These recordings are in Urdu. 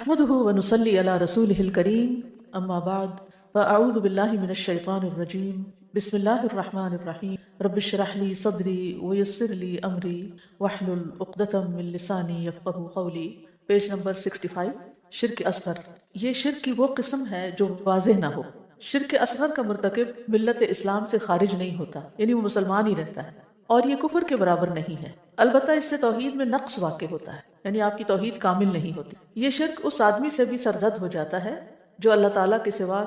نحمده ونصلي على رسوله الكريم اما بعد فاعوذ بالله من الشيطان الرجيم بسم الله الرحمن الرحيم رب اشرح لي صدري ويسر لي امري واحلل عقدة من لساني يفقهوا قولي۔ پیج نمبر 65، شرک اصغر۔ یہ شرک کی وہ قسم ہے جو واضح نہ ہو۔ شرک اصغر کا مرتکب ملت اسلام سے خارج نہیں ہوتا، یعنی وہ مسلمان ہی رہتا ہے، اور یہ کفر کے برابر نہیں ہے۔ البتہ اس سے توحید میں نقص واقع ہوتا ہے، یعنی آپ کی توحید کامل نہیں ہوتی۔ یہ شرک اس آدمی سے بھی سرزد ہو جاتا ہے جو اللہ تعالیٰ کے سوا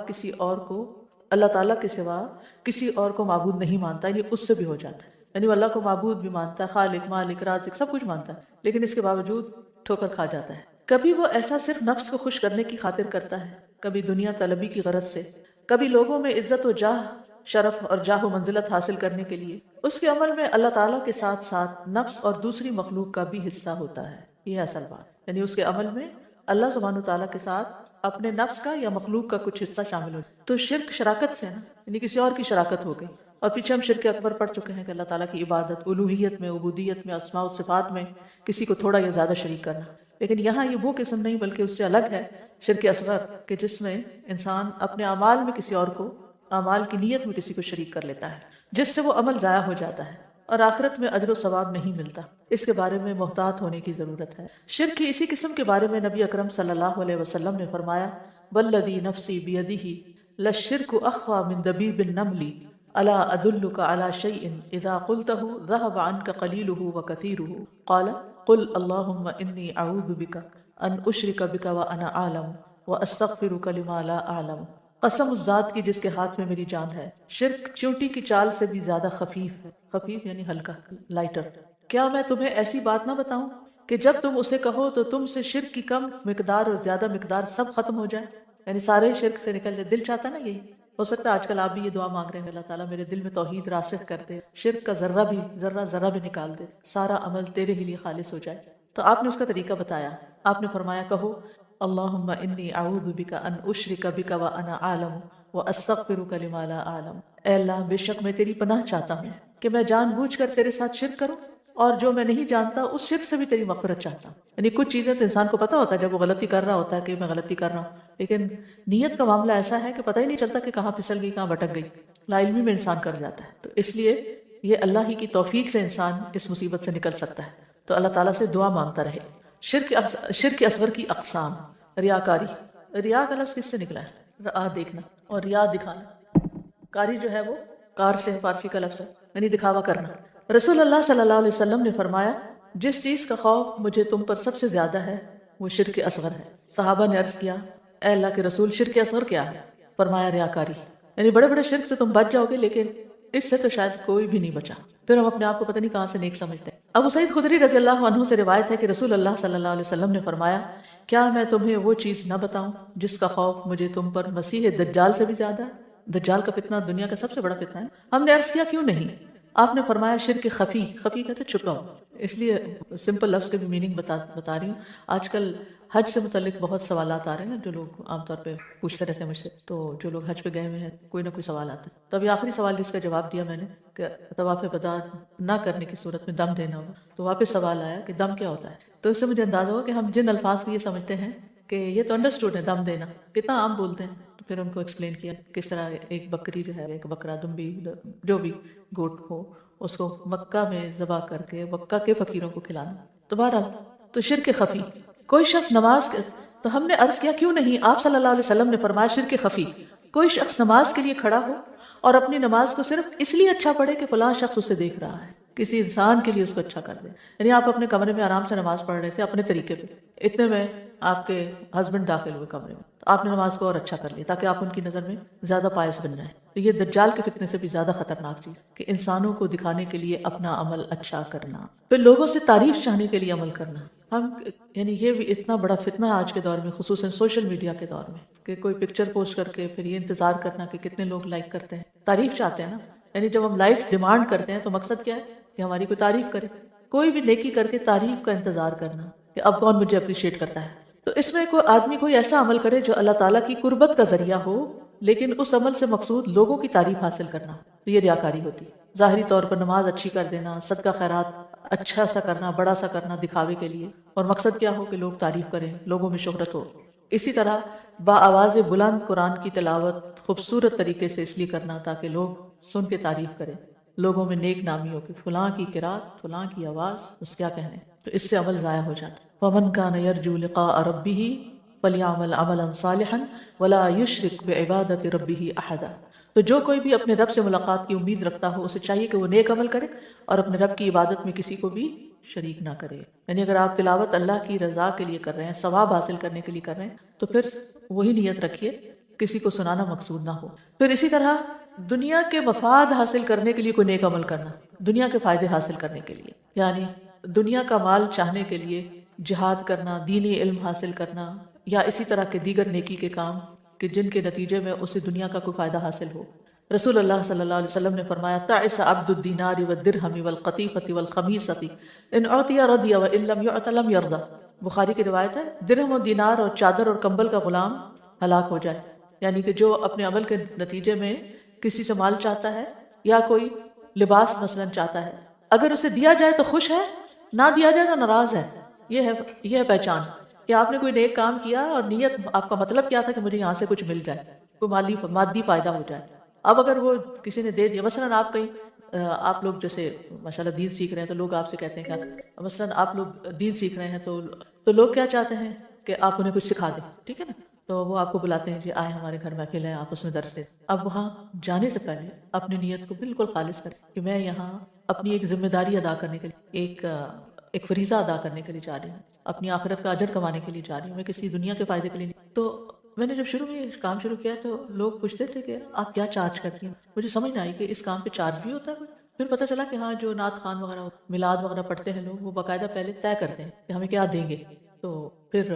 کسی اور کو معبود نہیں مانتا، یعنی اس سے بھی ہو جاتا ہے، یعنی وہ اللہ کو معبود بھی مانتا ہے، خالق مالک رازق سب کچھ مانتا ہے، لیکن اس کے باوجود ٹھوکر کھا جاتا ہے۔ کبھی وہ ایسا صرف نفس کو خوش کرنے کی خاطر کرتا ہے، کبھی دنیا طلبی کی غرض سے، کبھی لوگوں میں عزت و جاہ، شرف اور جاہ و منزلت حاصل کرنے کے لیے۔ اس کے عمل میں اللہ تعالیٰ کے ساتھ ساتھ نفس اور دوسری مخلوق کا بھی حصہ ہوتا ہے۔ یہ اصل بات، یعنی اس کے عمل میں اللہ سبحانہ وتعالیٰ کے ساتھ اپنے نفس کا یا مخلوق کا کچھ حصہ شامل ہو۔ تو شرک شراکت سے ہے نا، یعنی کسی اور کی شراکت ہو گئی۔ اور پیچھے ہم شرک اکبر پڑھ چکے ہیں کہ اللہ تعالیٰ کی عبادت، الوہیت میں، عبودیت میں، اسماء و صفات میں کسی کو تھوڑا یا زیادہ شریک کرنا۔ لیکن یہاں یہ وہ قسم نہیں بلکہ اس سے الگ ہے شرک اصغر، کہ جس میں انسان اپنے اعمال میں کسی اور کو، اعمال کی نیت میں کسی کو شریک کر لیتا ہے، جس سے وہ عمل ضائع ہو جاتا ہے اور آخرت میں اجر و ثواب نہیں ملتا۔ اس کے بارے میں محتاط ہونے کی ضرورت ہے۔ شرک کی اسی قسم کے بارے میں نبی اکرم صلی اللہ علیہ وسلم نے فرمایا، والذی نفسی بیدہ للشرک اخفی من دبیب النمل الا ادلک علی شیء اذا قلتہ ذهب عنک قلیلہ وکثیرہ قال قل اللہم انی اعوذ بک ان اشرک بک وانا اعلم واستغفرک لما لا اعلم۔ قسم اس ذات کی جس کے ہاتھ میں میری جان ہے، شرک چونٹی کی چال سے بھی زیادہ خفیف ہے۔ خفیف یعنی ہلکا، لائٹر۔ کیا میں تمہیں ایسی بات نہ بتاؤں کہ جب تم اسے کہو تو تم سے شرک کی کم مقدار اور زیادہ مقدار سب ختم ہو جائے، یعنی سارے شرک سے نکل جائے۔ دل چاہتا ہے نا یہی۔ ہو سکتا ہے آج کل آپ بھی یہ دعا مانگ رہے ہیں، اللہ تعالیٰ میرے دل میں توحید راسخ کر دے، شرک کا ذرہ بھی نکال دے، سارا عمل تیرے ہی لیے خالص ہو جائے۔ تو آپ نے اس کا طریقہ بتایا۔ آپ نے فرمایا، کہو اللہم انی اعوذ بک ان اشرک بک وانا اعلم واستغفرک لما لا اعلم۔ اے اللہ، بے شک میں تیری پناہ چاہتا ہوں کہ میں جان بوجھ کر تیرے ساتھ شرک کروں، اور جو میں نہیں جانتا اس شرک سے بھی تیری مغفرت چاہتا ہوں۔ یعنی کچھ چیزیں تو انسان کو پتہ ہوتا ہے جب وہ غلطی کر رہا ہوتا ہے کہ میں غلطی کر رہا ہوں، لیکن نیت کا معاملہ ایسا ہے کہ پتہ ہی نہیں چلتا کہ کہاں پھسل گئی، کہاں بھٹک گئی، لا علمی میں انسان کر جاتا ہے۔ تو اس لیے یہ اللہ ہی کی توفیق سے انسان اس مصیبت سے نکل سکتا ہے۔ تو اللہ تعالیٰ سے دعا مانگتا رہے۔ شرک اصغر کی اقسام۔ ریاکاری۔ ریا کا لفظ کس سے نکلا ہے؟ رآ، دیکھنا، اور ریا دکھانا۔ کاری جو ہے وہ کار سے فارسی کا لفظ ہے، یعنی دکھاوا کرنا۔ رسول اللہ صلی اللہ علیہ وسلم نے فرمایا، جس چیز کا خوف مجھے تم پر سب سے زیادہ ہے وہ شرک اصغر ہے۔ صحابہ نے عرض کیا، اے اللہ کے رسول، شرک اصغر کیا ہے؟ فرمایا، ریاکاری۔ یعنی بڑے بڑے شرک سے تم بچ جاؤ گے، لیکن اس سے تو شاید کوئی بھی نہیں بچا۔ پھر ہم اپنے آپ کو پتہ نہیں کہاں سے نیک سمجھتے ہیں۔ ابو سعید خدری رضی اللہ عنہ سے روایت ہے کہ رسول اللہ صلی اللہ علیہ وسلم نے فرمایا، کیا میں تمہیں وہ چیز نہ بتاؤں جس کا خوف مجھے تم پر مسیح دجال سے بھی زیادہ ہے؟ دجال کا فتنہ دنیا کا سب سے بڑا فتنہ ہے۔ ہم نے عرض کیا، کیوں نہیں؟ آپ نے فرمایا، شرک خفی۔ خفی کہتے چھپا ہوا۔ اس لیے سمپل لفظ کے بھی میننگ بتا رہی ہوں۔ آج کل حج سے متعلق بہت سوالات آ رہے ہیں نا، جو لوگ عام طور پہ پوچھتے رہتے ہیں مجھ سے، تو جو لوگ حج پہ گئے ہوئے ہیں کوئی نہ کوئی سوال آتا ہے۔ تو ابھی آخری سوال جس کا جواب دیا میں نے کہ طواف وداع نہ کرنے کی صورت میں دم دینا ہوگا، تو واپس سوال آیا کہ دم کیا ہوتا ہے؟ تو اس سے مجھے اندازہ ہوا کہ ہم جن الفاظ کو یہ سمجھتے ہیں کہ یہ تو انڈرسٹوڈ ہے، دم دینا کتنا عام بولتے ہیں، تو پھر ان کو ایکسپلین کیا کس طرح ایک بکری جو ہے، ایک بکرا، دمبی، جو بھی گوٹ ہو، اس کو مکہ میں ذبح کر کے مکہ کے فقیروں کو کھلانا۔ تو بہرحال تو شرک خفی۔ کوئی شخص نماز، تو ہم نے عرض کیا، کیوں نہیں؟ آپ صلی اللہ علیہ وسلم نے فرمایا، شرک خفی، کوئی شخص نماز کے لیے کھڑا ہو اور اپنی نماز کو صرف اس لیے اچھا پڑھے کہ فلاں شخص اسے دیکھ رہا ہے، کسی انسان کے لیے اس کو اچھا کر دے۔ یعنی آپ اپنے کمرے میں آرام سے نماز پڑھ رہے تھے اپنے طریقے پہ، اتنے میں آپ کے ہسبینڈ داخل ہوئے کمرے میں، تو آپ نے نماز کو اور اچھا کر لیا تاکہ آپ ان کی نظر میں زیادہ پائز بن جائیں۔ تو یہ دجال کے فتنے سے بھی زیادہ خطرناک چیز کہ انسانوں کو دکھانے کے لیے اپنا عمل اچھا کرنا، پھر لوگوں سے تعریف چاہنے کے لیے عمل کرنا۔ یعنی یہ بھی اتنا بڑا فتنہ ہے آج کے دور میں، خصوصاً سوشل میڈیا کے دور میں، کہ کوئی پکچر پوسٹ کر کے پھر یہ انتظار کرنا کہ کتنے لوگ لائک کرتے ہیں، تعریف چاہتے ہیں نا۔ یعنی جب ہم لائکس ڈیمانڈ کرتے ہیں تو مقصد کیا ہے کہ ہماری کوئی تعریف کرے، کوئی بھی نیکی کر کے تعریف کا انتظار کرنا کہ اب کون مجھے اپریشیٹ کرتا ہے۔ تو اس میں کوئی آدمی کوئی ایسا عمل کرے جو اللہ تعالیٰ کی قربت کا ذریعہ ہو، لیکن اس عمل سے مقصود لوگوں کی تعریف حاصل کرنا، تو یہ ریاکاری ہوتی ہے۔ ظاہری طور پر نماز اچھی کر دینا، صدقہ خیرات اچھا سا کرنا، بڑا سا کرنا دکھاوے کے لیے، اور مقصد کیا ہو کہ لوگ تعریف کریں، لوگوں میں شہرت ہو۔ اسی طرح بآواز بلند قرآن کی تلاوت خوبصورت طریقے سے اس لیے کرنا تاکہ لوگ سن کے تعریف کریں، لوگوں میں نیک نامی ہو کہ فلاں کی قرات، فلاں کی آواز، اس کیا کہنے، تو اس سے عمل ضائع ہو جاتا ہے۔ وَمَنْ كَانَ يَرْجُو لِقَاءَ رَبِّهِ فَلْيَعْمَلْ عَمَلًا صَالِحًا وَلَا يُشْرِكْ بِعِبَادَةِ رَبِّهِ أَحَدًا۔ تو جو کوئی بھی اپنے رب سے ملاقات کی امید رکھتا ہو، اسے چاہیے کہ وہ نیک عمل کرے اور اپنے رب کی عبادت میں کسی کو بھی شریک نہ کرے۔ یعنی اگر آپ تلاوت اللہ کی رضا کے لیے کر رہے ہیں، ثواب حاصل کرنے کے لیے کر رہے ہیں، تو پھر وہی نیت رکھیے، کسی کو سنانا مقصود نہ ہو۔ پھر اسی طرح دنیا کے مفاد حاصل کرنے کے لیے کوئی نیک عمل کرنا، دنیا کے فائدے حاصل کرنے کے لیے، یعنی دنیا کا مال چاہنے کے لیے جہاد کرنا، دینی علم حاصل کرنا، یا اسی طرح کے دیگر نیکی کے کام کہ جن کے نتیجے میں اسے دنیا کا کوئی فائدہ حاصل ہو۔ رسول اللہ صلی اللہ علیہ وسلم نے فرمایا تعس عبد الدینار والدرہم والقطیفۃ والخمیصۃ ان اعطی رضی وان لم یعط لم یرضى۔ بخاری کی روایت ہے، درہم و دینار اور چادر اور کمبل کا غلام ہلاک ہو جائے، یعنی کہ جو اپنے عمل کے نتیجے میں کسی سے مال چاہتا ہے یا کوئی لباس مثلا چاہتا ہے، اگر اسے دیا جائے تو خوش ہے، نہ دیا جائے تو ناراض ہے۔ یہ ہے پہچان کہ آپ نے کوئی نیک کام کیا اور نیت آپ کا مطلب کیا تھا کہ مجھے یہاں سے کچھ مل جائے، کوئی مادی فائدہ ہو جائے۔ اب اگر وہ کسی نے دے دیا، مثلا آپ کہیں آپ لوگ جیسے ماشاءاللہ دین سیکھ رہے ہیں تو لوگ آپ سے کہتے ہیں کہ مثلا آپ لوگ دین سیکھ رہے ہیں تو لوگ کیا چاہتے ہیں کہ آپ انہیں کچھ سکھا دیں، ٹھیک ہے نا، تو وہ آپ کو بلاتے ہیں جی آئے ہمارے گھر محفل ہے، آپ اس میں درس دیں۔ اب وہاں جانے سے پہلے اپنی نیت کو بالکل خالص کریں کہ میں یہاں اپنی ایک ذمہ داری ادا کرنے کے لیے، ایک فریضہ ادا کرنے کے لیے جا رہی ہوں، اپنی آخرت کا اجر کمانے کے لیے جا رہی ہوں، میں کسی دنیا کے فائدے کے لیے نہیں۔ تو میں نے جب شروع میں کام شروع کیا تو لوگ پوچھتے تھے کہ آپ کیا چارج کرتی ہیں، مجھے سمجھ نہ آئی کہ اس کام پہ چارج بھی ہوتا ہے۔ پھر پتہ چلا کہ ہاں جو نعت خوان وغیرہ میلاد وغیرہ پڑھتے ہیں لوگ، وہ باقاعدہ پہلے طے کرتے ہیں کہ ہمیں کیا دیں گے، تو پھر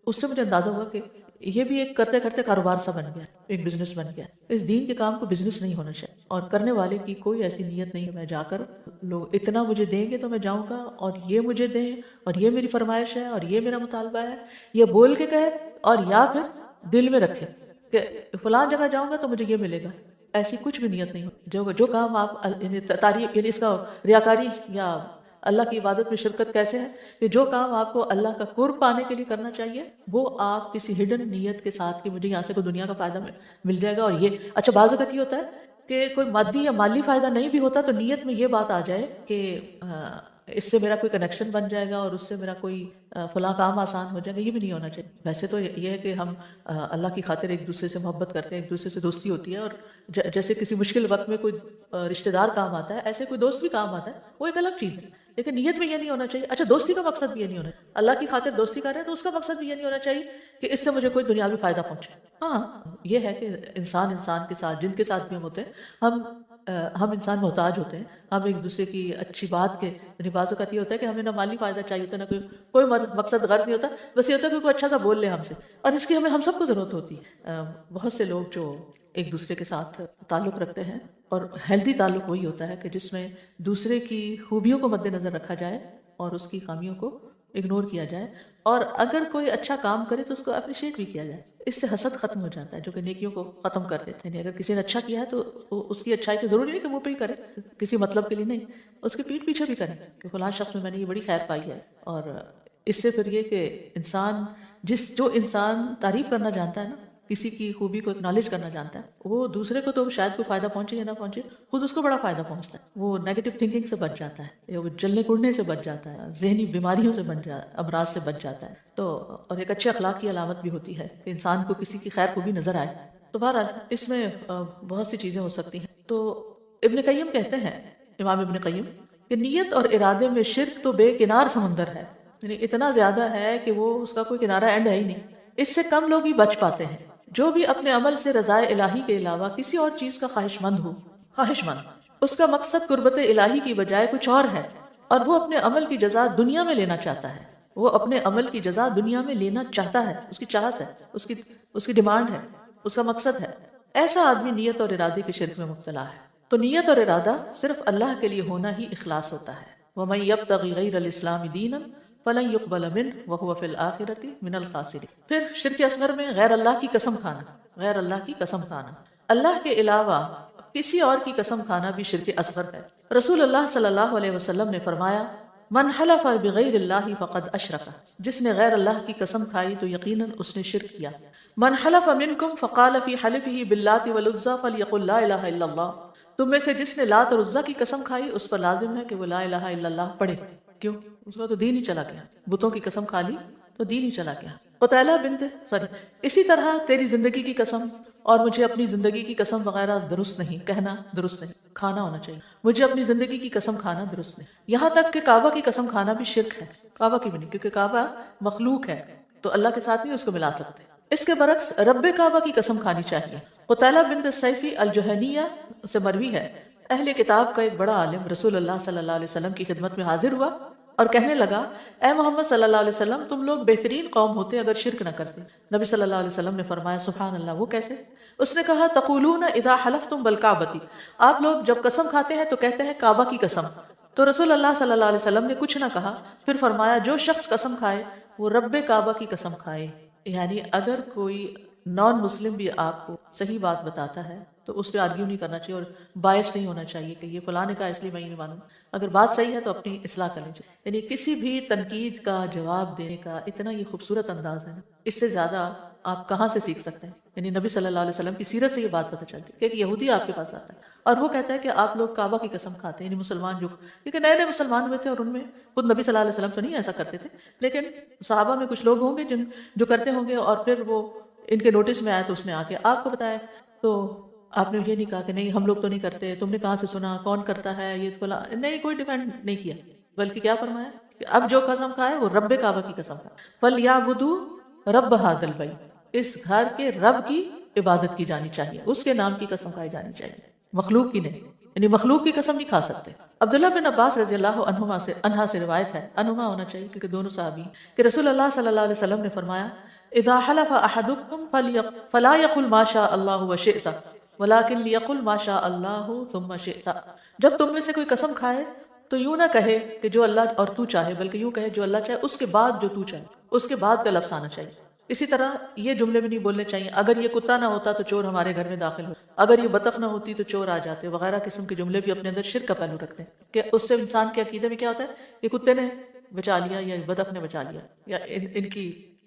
اس سے مجھے اندازہ ہوا کہ یہ بھی ایک کرتے کرتے کاروبار سا بن گیا، ایک بزنس بن گیا۔ اس دین کے کام کو بزنس نہیں ہونا چاہیے، اور کرنے والے کی کوئی ایسی نیت نہیں ہے میں جا کر لوگ اتنا مجھے دیں گے تو میں جاؤں گا اور یہ مجھے دیں اور یہ میری فرمائش ہے اور یہ میرا مطالبہ ہے، یہ بول کے کہے اور یا پھر دل میں رکھے کہ فلاں جگہ جاؤں گا تو مجھے یہ ملے گا۔ ایسی کچھ بھی نیت نہیں ہو۔ جو کام آپ تعریف یعنی اس کا ریاکاری یا اللہ کی عبادت میں شرکت کیسے ہے کہ جو کام آپ کو اللہ کا قرب پانے کے لیے کرنا چاہیے وہ آپ کسی ہڈن نیت کے ساتھ کہ مجھے یہاں سے کوئی دنیا کا فائدہ مل جائے گا، اور یہ اچھا بعض اوقات یہ ہوتا ہے کہ کوئی مادی یا مالی فائدہ نہیں بھی ہوتا تو نیت میں یہ بات آ جائے کہ اس سے میرا کوئی کنیکشن بن جائے گا اور اس سے میرا کوئی فلاں کام آسان ہو جائے گا، یہ بھی نہیں ہونا چاہیے۔ ویسے تو یہ ہے کہ ہم اللہ کی خاطر ایک دوسرے سے محبت کرتے ہیں، ایک دوسرے سے دوستی ہوتی ہے، اور جیسے کسی مشکل وقت میں کوئی رشتہ دار کام آتا ہے، ایسے کوئی دوست بھی کام آتا ہے، وہ ایک الگ چیز ہے، لیکن نیت میں یہ نہیں ہونا چاہیے۔ اچھا دوستی کا مقصد بھی یہ نہیں ہونا چاہیے، اللہ کی خاطر دوستی کر رہے ہیں تو اس کا مقصد بھی یہ نہیں ہونا چاہیے کہ اس سے مجھے کوئی دنیاوی فائدہ پہنچے۔ ہاں یہ ہے کہ انسان کے ساتھ جن کے ساتھ بھی ہم ہوتے ہیں ہم انسان محتاج ہوتے ہیں، ہم ایک دوسرے کی اچھی بات کے یعنی بعض اوقات یہ ہوتا ہے کہ ہمیں نہ مالی فائدہ چاہیے ہوتا ہے، نہ کوئی مقصد غرض نہیں ہوتا، بس یہ ہوتا ہے کہ کوئی اچھا سا بول لے ہم سے، اور اس کی ہم سب کو ضرورت ہوتی ہے۔ بہت سے لوگ جو ایک دوسرے کے ساتھ تعلق رکھتے ہیں، اور ہیلدی تعلق وہی ہوتا ہے کہ جس میں دوسرے کی خوبیوں کو مد نظر رکھا جائے اور اس کی خامیوں کو اگنور کیا جائے، اور اگر کوئی اچھا کام کرے تو اس کو اپریشیٹ بھی کیا جائے۔ اس سے حسد ختم ہو جاتا ہے جو کہ نیکیوں کو ختم کر دیتے ہیں۔ اگر کسی نے اچھا کیا ہے تو اس کی اچھائی کی ضروری نہیں کہ وہ پہ ہی کرے، کسی مطلب کے لیے نہیں، اس کے پیٹھ پیچھے بھی کریں کہ فلاں شخص میں نے یہ بڑی خیر پائی ہے۔ اور اس سے پھر یہ کہ جو انسان تعریف کرنا جانتا ہے نا، کسی کی خوبی کو اکنالج کرنا جانتا ہے، وہ دوسرے کو تو شاید کوئی فائدہ پہنچے یا نہ پہنچے، خود اس کو بڑا فائدہ پہنچتا ہے۔ وہ نیگیٹو تھنکنگ سے بچ جاتا ہے، یا وہ جلنے کڑنے سے بچ جاتا ہے، ذہنی بیماریوں سے امراض سے بچ جاتا ہے۔ تو اور ایک اچھے اخلاق کی علامت بھی ہوتی ہے کہ انسان کو کسی کی خیر خوبی نظر آئے۔ تو بہرحال اس میں بہت سی چیزیں ہو سکتی ہیں۔ تو ابن قیم کہتے ہیں، امام ابن قیم، کہ نیت اور ارادے میں شرک تو بے کنار سمندر ہے، یعنی اتنا زیادہ ہے کہ وہ اس کا کوئی کنارہ اینڈ ہے ہی نہیں۔ اس سے کم لوگ ہی بچ پاتے ہیں۔ جو بھی اپنے عمل سے رضائے الہی کے علاوہ کسی اور چیز کا خواہش مند، اس کا مقصد قربت الہی کی بجائے کچھ اور ہے، اور وہ اپنے عمل کی جزا دنیا میں لینا چاہتا ہے، وہ اپنے عمل کی جزا دنیا میں لینا چاہتا ہے، اس کی چاہت ہے، اس کی ڈیمانڈ ہے، اس کا مقصد ہے، ایسا آدمی نیت اور ارادے کے شرک میں مبتلا ہے۔ تو نیت اور ارادہ صرف اللہ کے لیے ہونا ہی اخلاص ہوتا ہے۔ وَمَن يَبْتَغِ غَيْرَ الْإِسْلَامِ دِينًا فَلَن يُقْبَلَ مِنْهُ وَهُوَ فِي الْآخِرَةِ مِنَ الْخَاسِرِينَ۔ پھر شرک اصغر میں غیر اللہ کی قسم کھانا، اللہ کے علاوہ کسی اور کی قسم کھانا بھی شرک اصغر ہے۔ رسول اللہ صلی اللہ علیہ وسلم نے فرمایا، من حلف بغیر اللہ فقد اشرک، جس نے غیر اللہ کی قسم کھائی تو یقیناً اس نے شرک کیا. من حلف منکم فقال فی حلفہ باللات والعزی فلیقل لا الہ الا اللہ، تم میں سے جس نے لات اور عزیٰ کی قسم کھائی اس پر لازم ہے کہ وہ لا الہ الا اللہ پڑھے. کیوں؟ اس کا تو دین ہی چلا گیا. بتوں کی قسم کھا لی تو دین ہی چلا گیا. اسی طرح تیری زندگی کی قسم اور مجھے اپنی زندگی کی قسم وغیرہ درست نہیں، کہنا درست نہیں، کھانا ہونا چاہیے. مجھے اپنی زندگی کی قسم کھانا درست نہیں. یہاں تک کہ کعبہ کی قسم کھانا بھی شرک ہے. کعبہ کی بھی نہیں، کیونکہ کعبہ مخلوق ہے تو اللہ کے ساتھ نہیں اس کو ملا سکتے. اس کے برعکس رب کعبہ کی قسم کھانی چاہیے. قتیلہ بنت سیفی الجہنیہ سے مروی ہے، اہل کتاب کا ایک بڑا عالم رسول اللہ صلی اللہ علیہ وسلم کی خدمت میں حاضر ہوا اور کہنے لگا، اے محمد صلی اللہ علیہ وسلم، تم لوگ بہترین قوم ہوتے اگر شرک نہ کرتے. نبی صلی اللہ علیہ وسلم نے فرمایا، سبحان اللہ، وہ کیسے؟ اس نے کہا، تقولون اذا حلفتم بالکعبۃ، آپ لوگ جب قسم کھاتے ہیں تو کہتے ہیں کعبہ کی قسم. تو رسول اللہ صلی اللہ علیہ وسلم نے کچھ نہ کہا، پھر فرمایا، جو شخص قسم کھائے وہ رب کعبہ کی قسم کھائے. یعنی اگر کوئی نان مسلم بھی آپ کو صحیح بات بتاتا ہے تو اس پہ آرگیو نہیں کرنا چاہیے اور باعث نہیں ہونا چاہیے کہ یہ فلاں نے کہا اس لیے میں یہ نہیں مانوں. اگر بات صحیح ہے تو اپنی اصلاح کرنی چاہیے. یعنی کسی بھی تنقید کا جواب دینے کا اتنا یہ خوبصورت انداز ہے نا، اس سے زیادہ آپ کہاں سے سیکھ سکتے ہیں. یعنی نبی صلی اللہ علیہ وسلم کی سیرت سے یہ بات پتہ چلتی ہے کہ ایک یہودی آپ کے پاس آتا ہے اور وہ کہتا ہے کہ آپ لوگ کعبہ کی قسم کھاتے ہیں. یعنی مسلمان جو کیونکہ نئے نئے مسلمان ہوئے تھے اور ان میں خود نبی صلی اللہ علیہ وسلم تو نہیں ایسا کرتے تھے، لیکن صحابہ میں کچھ لوگ ہوں گے جو کرتے ہوں گے اور پھر وہ ان کے نوٹس میں آیا تو اس نے آ کے آپ کو بتایا. تو آپ نے یہ نہیں کہا کہ نہیں ہم لوگ تو نہیں کرتے، تم نے کہاں سے سنا، کون کرتا ہے، یہ فلاں، نہیں، کوئی ڈیپینڈ نہیں کیا، بلکہ کیا فرمایا کہ اب جو قسم کھائے وہ رب کعبہ کی قسم کھائے. فَلْيَعْبُدُوا رَبَّ هَذَا الْبَيْتِ، اس گھر کے رب کی عبادت کی جانی چاہیے، اس کے نام کی قسم کھائی جانی چاہیے، مخلوق کی نہیں. یعنی مخلوق کی قسم نہیں کھا سکتے. عبداللہ بن عباس رضی اللہ عنہما سے روایت ہے، عنہما ہونا چاہیے کیونکہ دونوں صحابی، کہ رسول اللہ صلی اللہ علیہ وسلم نے فرمایا، اذا حلف احدكم فلا يقل ما شاء الله وشئت ولكن ليقل ما شاء الله ثم شئت. جب تم میں سے کوئی قسم کھائے تو یوں نہ کہے کہ جو اللہ اور تو چاہے، بلکہ یوں کہے جو اللہ چاہے اس کے بعد جو تو چاہے، اس کے بعد کا لفظ آنا چاہیے. اسی طرح یہ جملے بھی نہیں بولنے چاہیے، اگر یہ کتا نہ ہوتا تو چور ہمارے گھر میں داخل ہو، اگر یہ بطخ نہ ہوتی تو چور آ جاتے، وغیرہ قسم کے جملے بھی اپنے اندر شرک کا پہلو رکھتے ہیں کہ اس سے انسان کے عقیدے میں کیا ہوتا ہے، یہ کتے نے بچا لیا یا بطخ نے بچا لیا یا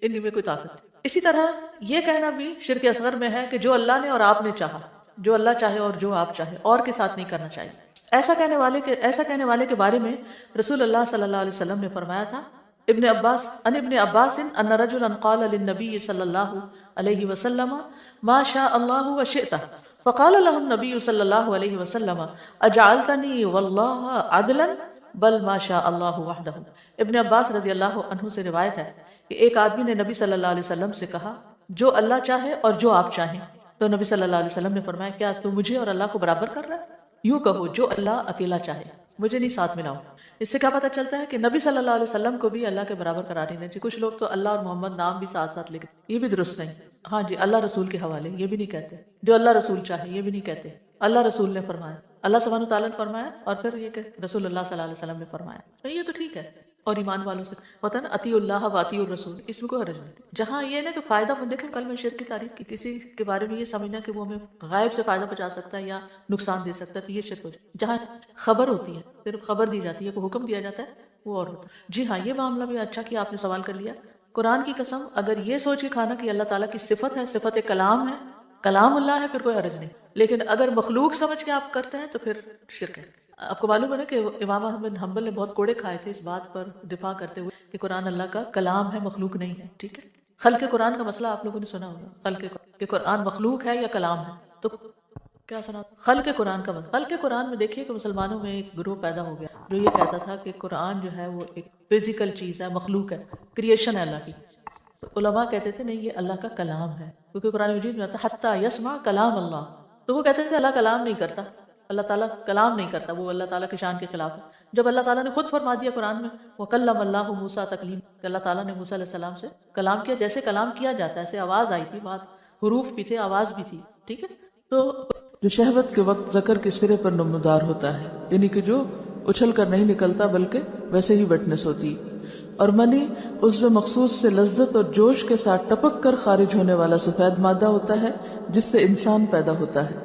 ان میں کوئی طاقت. اسی طرح یہ کہنا بھی شرک اصغر میں ہے کہ جو اللہ نے اور آپ نے چاہا، جو اللہ چاہے اور جو آپ چاہے، اور کے ساتھ نہیں کرنا چاہیے. ایسا کہنے والے کے بارے میں رسول اللہ صلی اللہ علیہ وسلم نے فرمایا تھا، ابن عباس ان رجلا قال للنبي صلی اللہ علیہ وسلم ما شاء اللہ وشئت فقال له النبي صلی اللہ علیہ وسلم اجعلتنی واللہ عدلا بل ما شاء اللہ وحدہ. ابن عباس رضی اللہ عنہ سے روایت ہے کہ ایک آدمی نے نبی صلی اللہ علیہ وسلم سے کہا، جو اللہ چاہے اور جو آپ چاہیں. تو نبی صلی اللہ علیہ وسلم نے فرمایا، کیا تو مجھے اور اللہ کو برابر کر رہا ہے؟ یوں کہو جو اللہ اکیلا چاہے، مجھے نہیں ساتھ ملاؤ. اس سے کیا پتہ چلتا ہے کہ نبی صلی اللہ علیہ وسلم کو بھی اللہ کے برابر قرار نہیں دینا چاہیے. کچھ لوگ تو اللہ اور محمد نام بھی ساتھ ساتھ لکھتے، یہ بھی درست نہیں. ہاں جی، اللہ رسول کے حوالے یہ بھی نہیں کہتے، جو اللہ رسول چاہے یہ بھی نہیں کہتے. اللہ رسول نے فرمایا، اللہ سبحانہ تعالیٰ نے فرمایا، اور پھر یہ کہ رسول اللہ صلی اللہ علیہ وسلم نے فرمایا. تو یہ تو ٹھیک ہے، اور ایمان والوں سے ہوتا ہے نا، اطیع اللہ و اطیع الرسول، اس میں کوئی حرج نہیں. جہاں یہ نا کہ فائدہ دیکھیں کل میں شرک کی تعریف کی، کسی کے بارے میں یہ سمجھنا کہ وہ ہمیں غائب سے فائدہ پہنچا سکتا ہے یا نقصان دے سکتا ہے، تو یہ شرک ہو جائے. جہاں خبر ہوتی ہے، صرف خبر دی جاتی ہے، کوئی حکم دیا جاتا ہے، وہ اور ہوتا ہے. جی ہاں، یہ معاملہ بھی اچھا کہ آپ نے سوال کر لیا. قرآن کی قسم اگر یہ سوچ کے کھانا کہ اللہ تعالیٰ کی صفت ہے، صفت کلام ہے، کلام اللہ ہے، پھر کوئی حرج نہیں. لیکن اگر مخلوق سمجھ کے آپ کرتے ہیں تو پھر شرک ہے. آپ کو معلوم ہے نا کہ امام احمد بن حنبل نے بہت کوڑے کھائے تھے اس بات پر دفاع کرتے ہوئے کہ قرآن اللہ کا کلام ہے، مخلوق نہیں ہے. ٹھیک ہے، خلق قرآن کا مسئلہ آپ لوگوں نے سنا ہوگا، خلق کہ قرآن مخلوق ہے یا کلام ہے. تو کیا سنا؟ خلق قرآن کا مسئلہ. خلق قرآن میں دیکھیے کہ مسلمانوں میں ایک گروہ پیدا ہو گیا جو یہ کہتا تھا کہ قرآن جو ہے وہ ایک فزیکل چیز ہے، مخلوق ہے، کریشن ہے اللہ کی. تو علماء کہتے تھے نہیں، یہ اللہ کا کلام ہے، کیونکہ قرآن مجید میں آتا ہے حتی یسمع کلام اللہ. تو وہ کہتے تھے اللہ کلام نہیں کرتا، اللہ تعالیٰ کلام نہیں کرتا، وہ اللہ تعالیٰ کی شان کے خلاف ہے. جب اللہ تعالیٰ نے خود فرما دیا قرآن میں وَكَلَّمَ اللَّهُ مُوسَىٰ تَكْلِيمًا، کہ اللہ تعالیٰ نے موسیٰ علیہ السلام سے کلام کیا، جیسے کلام کیا جاتا ہے، ایسے آواز آئی تھی، بات حروف بھی تھے، آواز بھی تھی. ٹھیک ہے، تو جو شہوت کے وقت ذکر کے سرے پر نمودار ہوتا ہے، یعنی کہ جو اچھل کر نہیں نکلتا بلکہ ویسے ہی وٹنس ہوتی. اور منی عضو مخصوص سے لذت اور جوش کے ساتھ ٹپک کر خارج ہونے والا سفید مادہ ہوتا ہے جس سے انسان پیدا ہوتا ہے.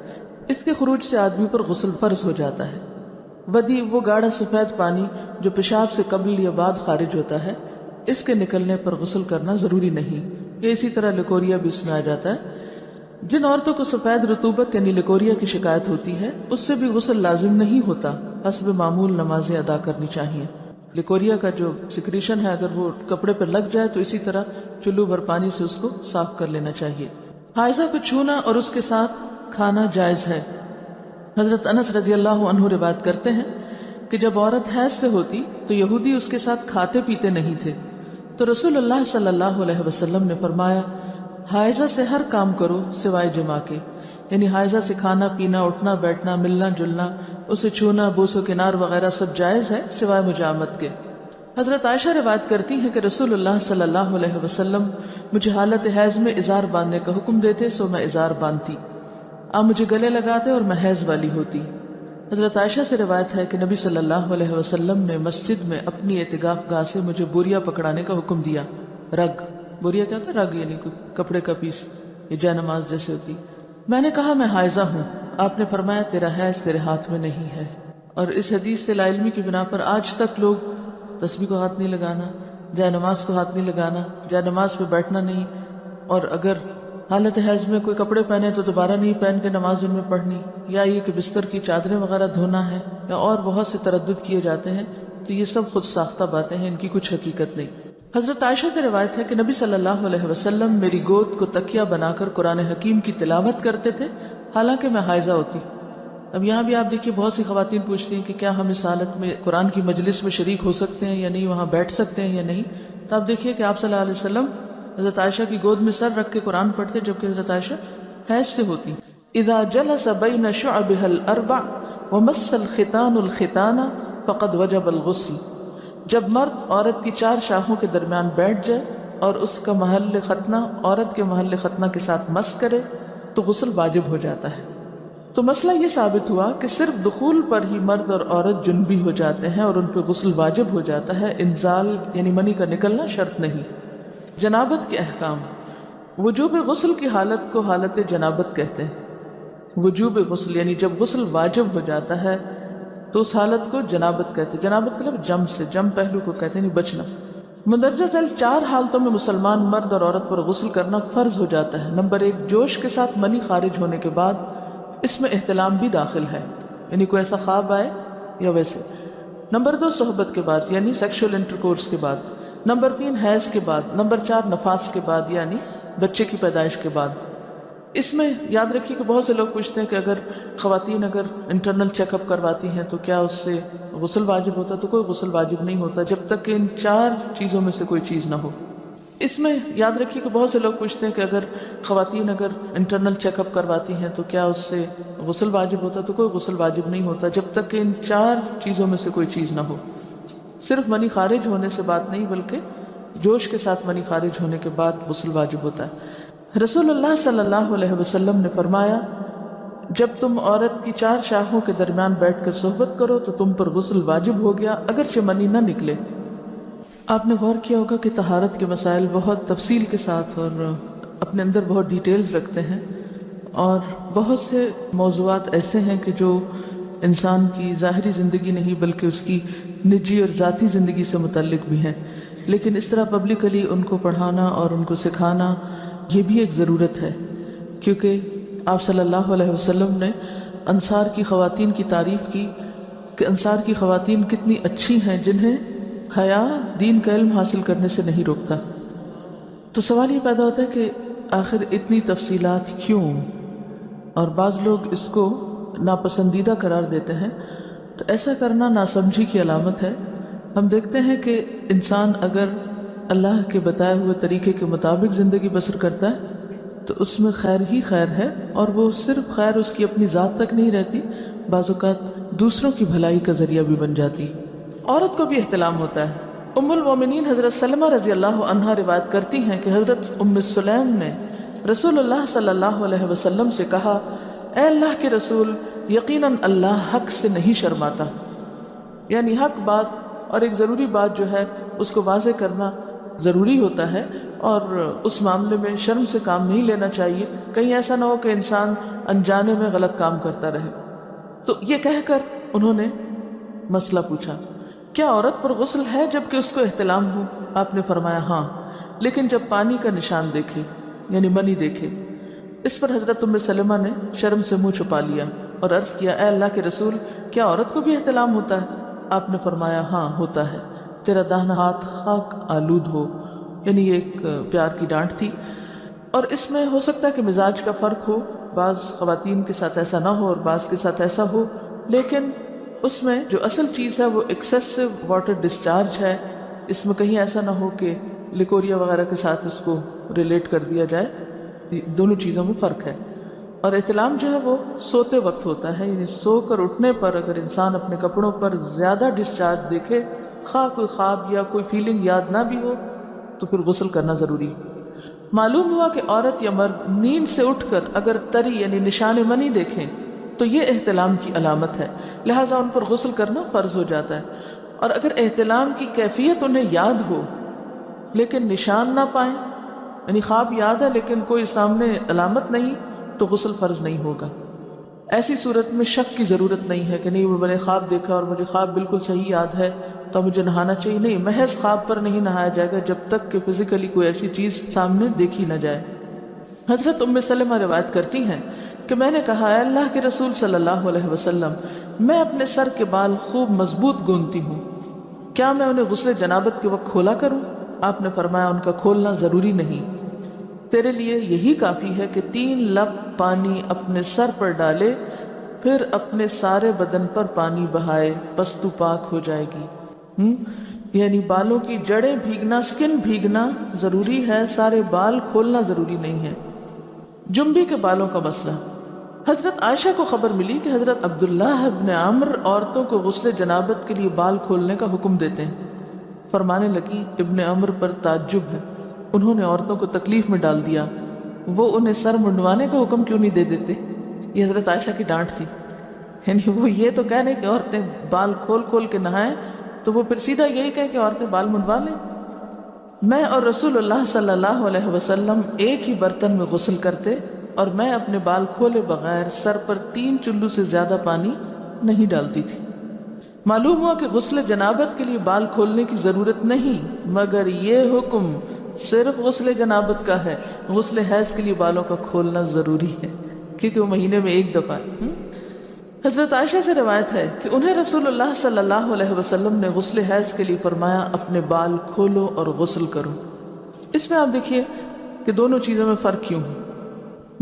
اس کے خروج سے آدمی پر غسل فرض ہو جاتا ہے. ودی وہ گاڑھا سفید پانی جو پیشاب سے قبل یا بعد خارج ہوتا ہے، اس کے نکلنے پر غسل کرنا ضروری نہیں. یہ اسی طرح لکوریا بھی اس میں آ جاتا ہے. جن عورتوں کو سفید رطوبت یعنی لکوریا کی شکایت ہوتی ہے اس سے بھی غسل لازم نہیں ہوتا، حسب معمول نمازیں ادا کرنی چاہیے. لکوریا کا جو سیکریشن ہے اگر وہ کپڑے پر لگ جائے تو اسی طرح چلو بھر پانی سے اس کو صاف کر لینا چاہیے. حائضہ کو چھونا اور اس کے ساتھ کھانا جائز ہے. حضرت انس رضی اللہ عنہ روایت کرتے ہیں کہ جب عورت حیض سے ہوتی تو یہودی اس کے ساتھ کھاتے پیتے نہیں تھے، تو رسول اللہ صلی اللہ علیہ وسلم نے فرمایا حائضہ سے ہر کام کرو سوائے جماع کے، یعنی حائضہ سے کھانا پینا، اٹھنا بیٹھنا، ملنا جلنا، اسے چھونا، بوس و کنار وغیرہ سب جائز ہے سوائے مجامت کے. حضرت عائشہ روایت کرتی ہیں کہ رسول اللہ صلی اللہ علیہ وسلم مجھے حالت حیض میں ازار باندھنے کا حکم دیتے سو میں ازار باندھتی، آپ مجھے گلے لگاتے اور میں حیض والی ہوتی. حضرت عائشہ سے روایت ہے کہ نبی صلی اللہ علیہ وسلم نے مسجد میں اپنی اعتکاف گاہ سے مجھے بوریا پکڑانے کا حکم دیا. رگ، بوریا کیا ہوتا ہے؟ رگ یعنی کپڑے کا پیس، یہ جے نماز جیسے ہوتی. میں نے کہا میں حائضہ ہوں. آپ نے فرمایا تیرا حیض تیرے ہاتھ میں نہیں ہے. اور اس حدیث سے لا علمی کی بنا پر آج تک لوگ تسبیح کو ہاتھ نہیں لگانا، جے نماز کو ہاتھ نہیں لگانا، جے نماز پہ بیٹھنا نہیں، اور اگر حالت حیض میں کوئی کپڑے پہنے تو دوبارہ نہیں پہن کے نماز ان میں پڑھنی، یا یہ کہ بستر کی چادریں وغیرہ دھونا ہے، یا اور بہت سے تردد کیے جاتے ہیں. تو یہ سب خود ساختہ باتیں ہیں، ان کی کچھ حقیقت نہیں. حضرت عائشہ سے روایت ہے کہ نبی صلی اللہ علیہ وسلم میری گود کو تکیہ بنا کر قرآن حکیم کی تلاوت کرتے تھے حالانکہ میں حائضہ ہوتی. اب یہاں بھی آپ دیکھیے بہت سی خواتین پوچھتی ہیں کہ کیا ہم اس حالت میں قرآن کی مجلس میں شریک ہو سکتے ہیں یا نہیں، وہاں بیٹھ سکتے ہیں یا نہیں. تو آپ دیکھیے کہ آپ صلی اللہ علیہ وسلم حضرت عائشہ کی گود میں سر رکھ کے قرآن پڑھتے جبکہ حضرت عائشہ حیض سے ہوتی. اذا جلس بین شعبها الاربع ومس الختان الختان فقد وجب الغسل. جب مرد عورت کی 4 شاخوں کے درمیان بیٹھ جائے اور اس کا محل ختنہ عورت کے محل ختنہ کے ساتھ مس کرے تو غسل واجب ہو جاتا ہے. تو مسئلہ یہ ثابت ہوا کہ صرف دخول پر ہی مرد اور عورت جنبی ہو جاتے ہیں اور ان پہ غسل واجب ہو جاتا ہے، انزال یعنی منی کا نکلنا شرط نہیں. جنابت کے احکام. وجوب غسل کی حالت کو حالت جنابت کہتے ہیں. وجوب غسل یعنی جب غسل واجب ہو جاتا ہے تو اس حالت کو جنابت کہتے ہیں. جنابت کا لفظ جم سے، جم پہلو کو کہتے ہیں، یعنی بچنا. مندرجہ ذیل 4 حالتوں میں مسلمان مرد اور عورت پر غسل کرنا فرض ہو جاتا ہے. نمبر 1 جوش کے ساتھ منی خارج ہونے کے بعد، اس میں احتلام بھی داخل ہے، یعنی کوئی ایسا خواب آئے یا ویسے. نمبر 2 صحبت کے بعد یعنی سیکشول انٹرکورس کے بعد. نمبر 3 حیض کے بعد. نمبر 4 نفاس کے بعد یعنی بچے کی پیدائش کے بعد. اس میں یاد رکھیے کہ بہت سے لوگ پوچھتے ہیں کہ اگر خواتین انٹرنل چیک اپ کرواتی ہیں تو کیا اس سے غسل واجب ہوتا؟ تو کوئی غسل واجب نہیں ہوتا جب تک کہ ان 4 چیزوں میں سے کوئی چیز نہ ہو. اس میں یاد رکھیے کہ بہت سے لوگ پوچھتے ہیں کہ اگر خواتین انٹرنل چیک اپ کرواتی ہیں تو کیا اس سے غسل واجب ہوتا؟ تو کوئی غسل واجب نہیں ہوتا جب تک کہ ان 4 چیزوں میں سے کوئی چیز نہ ہو. صرف منی خارج ہونے سے بات نہیں بلکہ جوش کے ساتھ منی خارج ہونے کے بعد غسل واجب ہوتا ہے. رسول اللہ صلی اللہ علیہ وسلم نے فرمایا جب تم عورت کی 4 شاخوں کے درمیان بیٹھ کر صحبت کرو تو تم پر غسل واجب ہو گیا اگرچہ منی نہ نکلے. آپ نے غور کیا ہوگا کہ طہارت کے مسائل بہت تفصیل کے ساتھ اور اپنے اندر بہت ڈیٹیلز رکھتے ہیں، اور بہت سے موضوعات ایسے ہیں کہ جو انسان کی ظاہری زندگی نہیں بلکہ اس کی نجی اور ذاتی زندگی سے متعلق بھی ہیں. لیکن اس طرح پبلکلی ان کو پڑھانا اور ان کو سکھانا یہ بھی ایک ضرورت ہے، کیونکہ آپ صلی اللہ علیہ وسلم نے انصار کی خواتین کی تعریف کی کہ انصار کی خواتین کتنی اچھی ہیں جنہیں حیا دین کا علم حاصل کرنے سے نہیں روکتا. تو سوال یہ پیدا ہوتا ہے کہ آخر اتنی تفصیلات کیوں؟ اور بعض لوگ اس کو ناپسندیدہ قرار دیتے ہیں. تو ایسا کرنا ناسمجھی کی علامت ہے. ہم دیکھتے ہیں کہ انسان اگر اللہ کے بتائے ہوئے طریقے کے مطابق زندگی بسر کرتا ہے تو اس میں خیر ہی خیر ہے، اور وہ صرف خیر اس کی اپنی ذات تک نہیں رہتی، بعض اوقات دوسروں کی بھلائی کا ذریعہ بھی بن جاتی. عورت کو بھی احتلام ہوتا ہے. ام المومنین حضرت سلمہ رضی اللہ عنہا روایت کرتی ہیں کہ حضرت ام سلیم نے رسول اللہ صلی اللہ علیہ وسلم سے کہا اے اللہ کے رسول، یقیناً اللہ حق سے نہیں شرماتا. یعنی حق بات اور ایک ضروری بات جو ہے اس کو واضح کرنا ضروری ہوتا ہے، اور اس معاملے میں شرم سے کام نہیں لینا چاہیے، کہیں ایسا نہ ہو کہ انسان انجانے میں غلط کام کرتا رہے. تو یہ کہہ کر انہوں نے مسئلہ پوچھا، کیا عورت پر غسل ہے جبکہ اس کو احتلام ہو؟ آپ نے فرمایا ہاں، لیکن جب پانی کا نشان دیکھے یعنی منی دیکھے۔ اس پر حضرت ام سلمہ نے شرم سے منہ چھپا لیا اور عرض کیا، اے اللہ کے رسول، کیا عورت کو بھی احتلام ہوتا ہے؟ آپ نے فرمایا ہاں ہوتا ہے، تیرا داہنا ہاتھ خاک آلود ہو، یعنی یہ ایک پیار کی ڈانٹ تھی۔ اور اس میں ہو سکتا ہے کہ مزاج کا فرق ہو، بعض خواتین کے ساتھ ایسا نہ ہو اور بعض کے ساتھ ایسا ہو، لیکن اس میں جو اصل چیز ہے وہ ایکسیسو واٹر ڈسچارج ہے۔ اس میں کہیں ایسا نہ ہو کہ لیکوریا وغیرہ کے ساتھ اس کو ریلیٹ کر دیا جائے، دونوں چیزوں میں فرق ہے۔ اور احتلام جو ہے وہ سوتے وقت ہوتا ہے، یعنی سو کر اٹھنے پر اگر انسان اپنے کپڑوں پر زیادہ ڈسچارج دیکھے، خواہ کوئی خواب یا کوئی فیلنگ یاد نہ بھی ہو، تو پھر غسل کرنا ضروری ہے۔ معلوم ہوا کہ عورت یا مرد نیند سے اٹھ کر اگر تری یعنی نشان منی دیکھیں تو یہ احتلام کی علامت ہے، لہٰذا ان پر غسل کرنا فرض ہو جاتا ہے۔ اور اگر احتلام کی کیفیت انہیں یاد ہو لیکن نشان نہ پائیں، یعنی خواب یاد ہے لیکن کوئی سامنے علامت نہیں، تو غسل فرض نہیں ہوگا۔ ایسی صورت میں شک کی ضرورت نہیں ہے کہ نہیں میں نے خواب دیکھا اور مجھے خواب بالکل صحیح یاد ہے تو مجھے نہانا چاہیے، نہیں، محض خواب پر نہیں نہایا جائے گا جب تک کہ فزیکلی کوئی ایسی چیز سامنے دیکھی نہ جائے۔ حضرت ام سلمہ روایت کرتی ہیں کہ میں نے کہا، اے اللہ کے رسول صلی اللہ علیہ وسلم، میں اپنے سر کے بال خوب مضبوط گوندتی ہوں، کیا میں انہیں غسل جنابت کے وقت کھولا کروں؟ آپ نے فرمایا ان کا کھولنا ضروری نہیں، تیرے لیے یہی کافی ہے کہ 3 لپ پانی اپنے سر پر ڈالے، پھر اپنے سارے بدن پر پانی بہائے، پس تو پاک ہو جائے گی۔ یعنی بالوں کی جڑیں بھیگنا، سکن بھیگنا ضروری ہے، سارے بال کھولنا ضروری نہیں ہے۔ جنبی کے بالوں کا مسئلہ، حضرت عائشہ کو خبر ملی کہ حضرت عبداللہ ابن عمر عورتوں کو غسل جنابت کے لیے بال کھولنے کا حکم دیتے ہیں۔ فرمانے لگی، ابن عمر پر تعجب ہے، انہوں نے عورتوں کو تکلیف میں ڈال دیا، وہ انہیں سر منڈوانے کا حکم کیوں نہیں دے دیتے؟ یہ حضرت عائشہ کی ڈانٹ تھی، یعنی وہ یہ تو کہنے کہ عورتیں بال کھول کھول کے نہائیں، تو وہ پھر سیدھا یہی کہیں کہ عورتیں بال منڈوا لیں۔ میں اور رسول اللہ صلی اللہ علیہ وسلم ایک ہی برتن میں غسل کرتے، اور میں اپنے بال کھولے بغیر سر پر 3 چلو سے زیادہ پانی نہیں ڈالتی تھی۔ معلوم ہوا کہ غسل جنابت کے لیے بال کھولنے کی ضرورت نہیں، مگر یہ حکم صرف غسل جنابت کا ہے، غسل حیض کے لیے بالوں کا کھولنا ضروری ہے کیونکہ وہ مہینے میں ایک دفعہ ہے۔ حضرت عائشہ سے روایت ہے کہ انہیں رسول اللہ صلی اللہ علیہ وسلم نے غسل حیض کے لیے فرمایا، اپنے بال کھولو اور غسل کرو۔ اس میں آپ دیکھیے کہ دونوں چیزوں میں فرق کیوں ہے،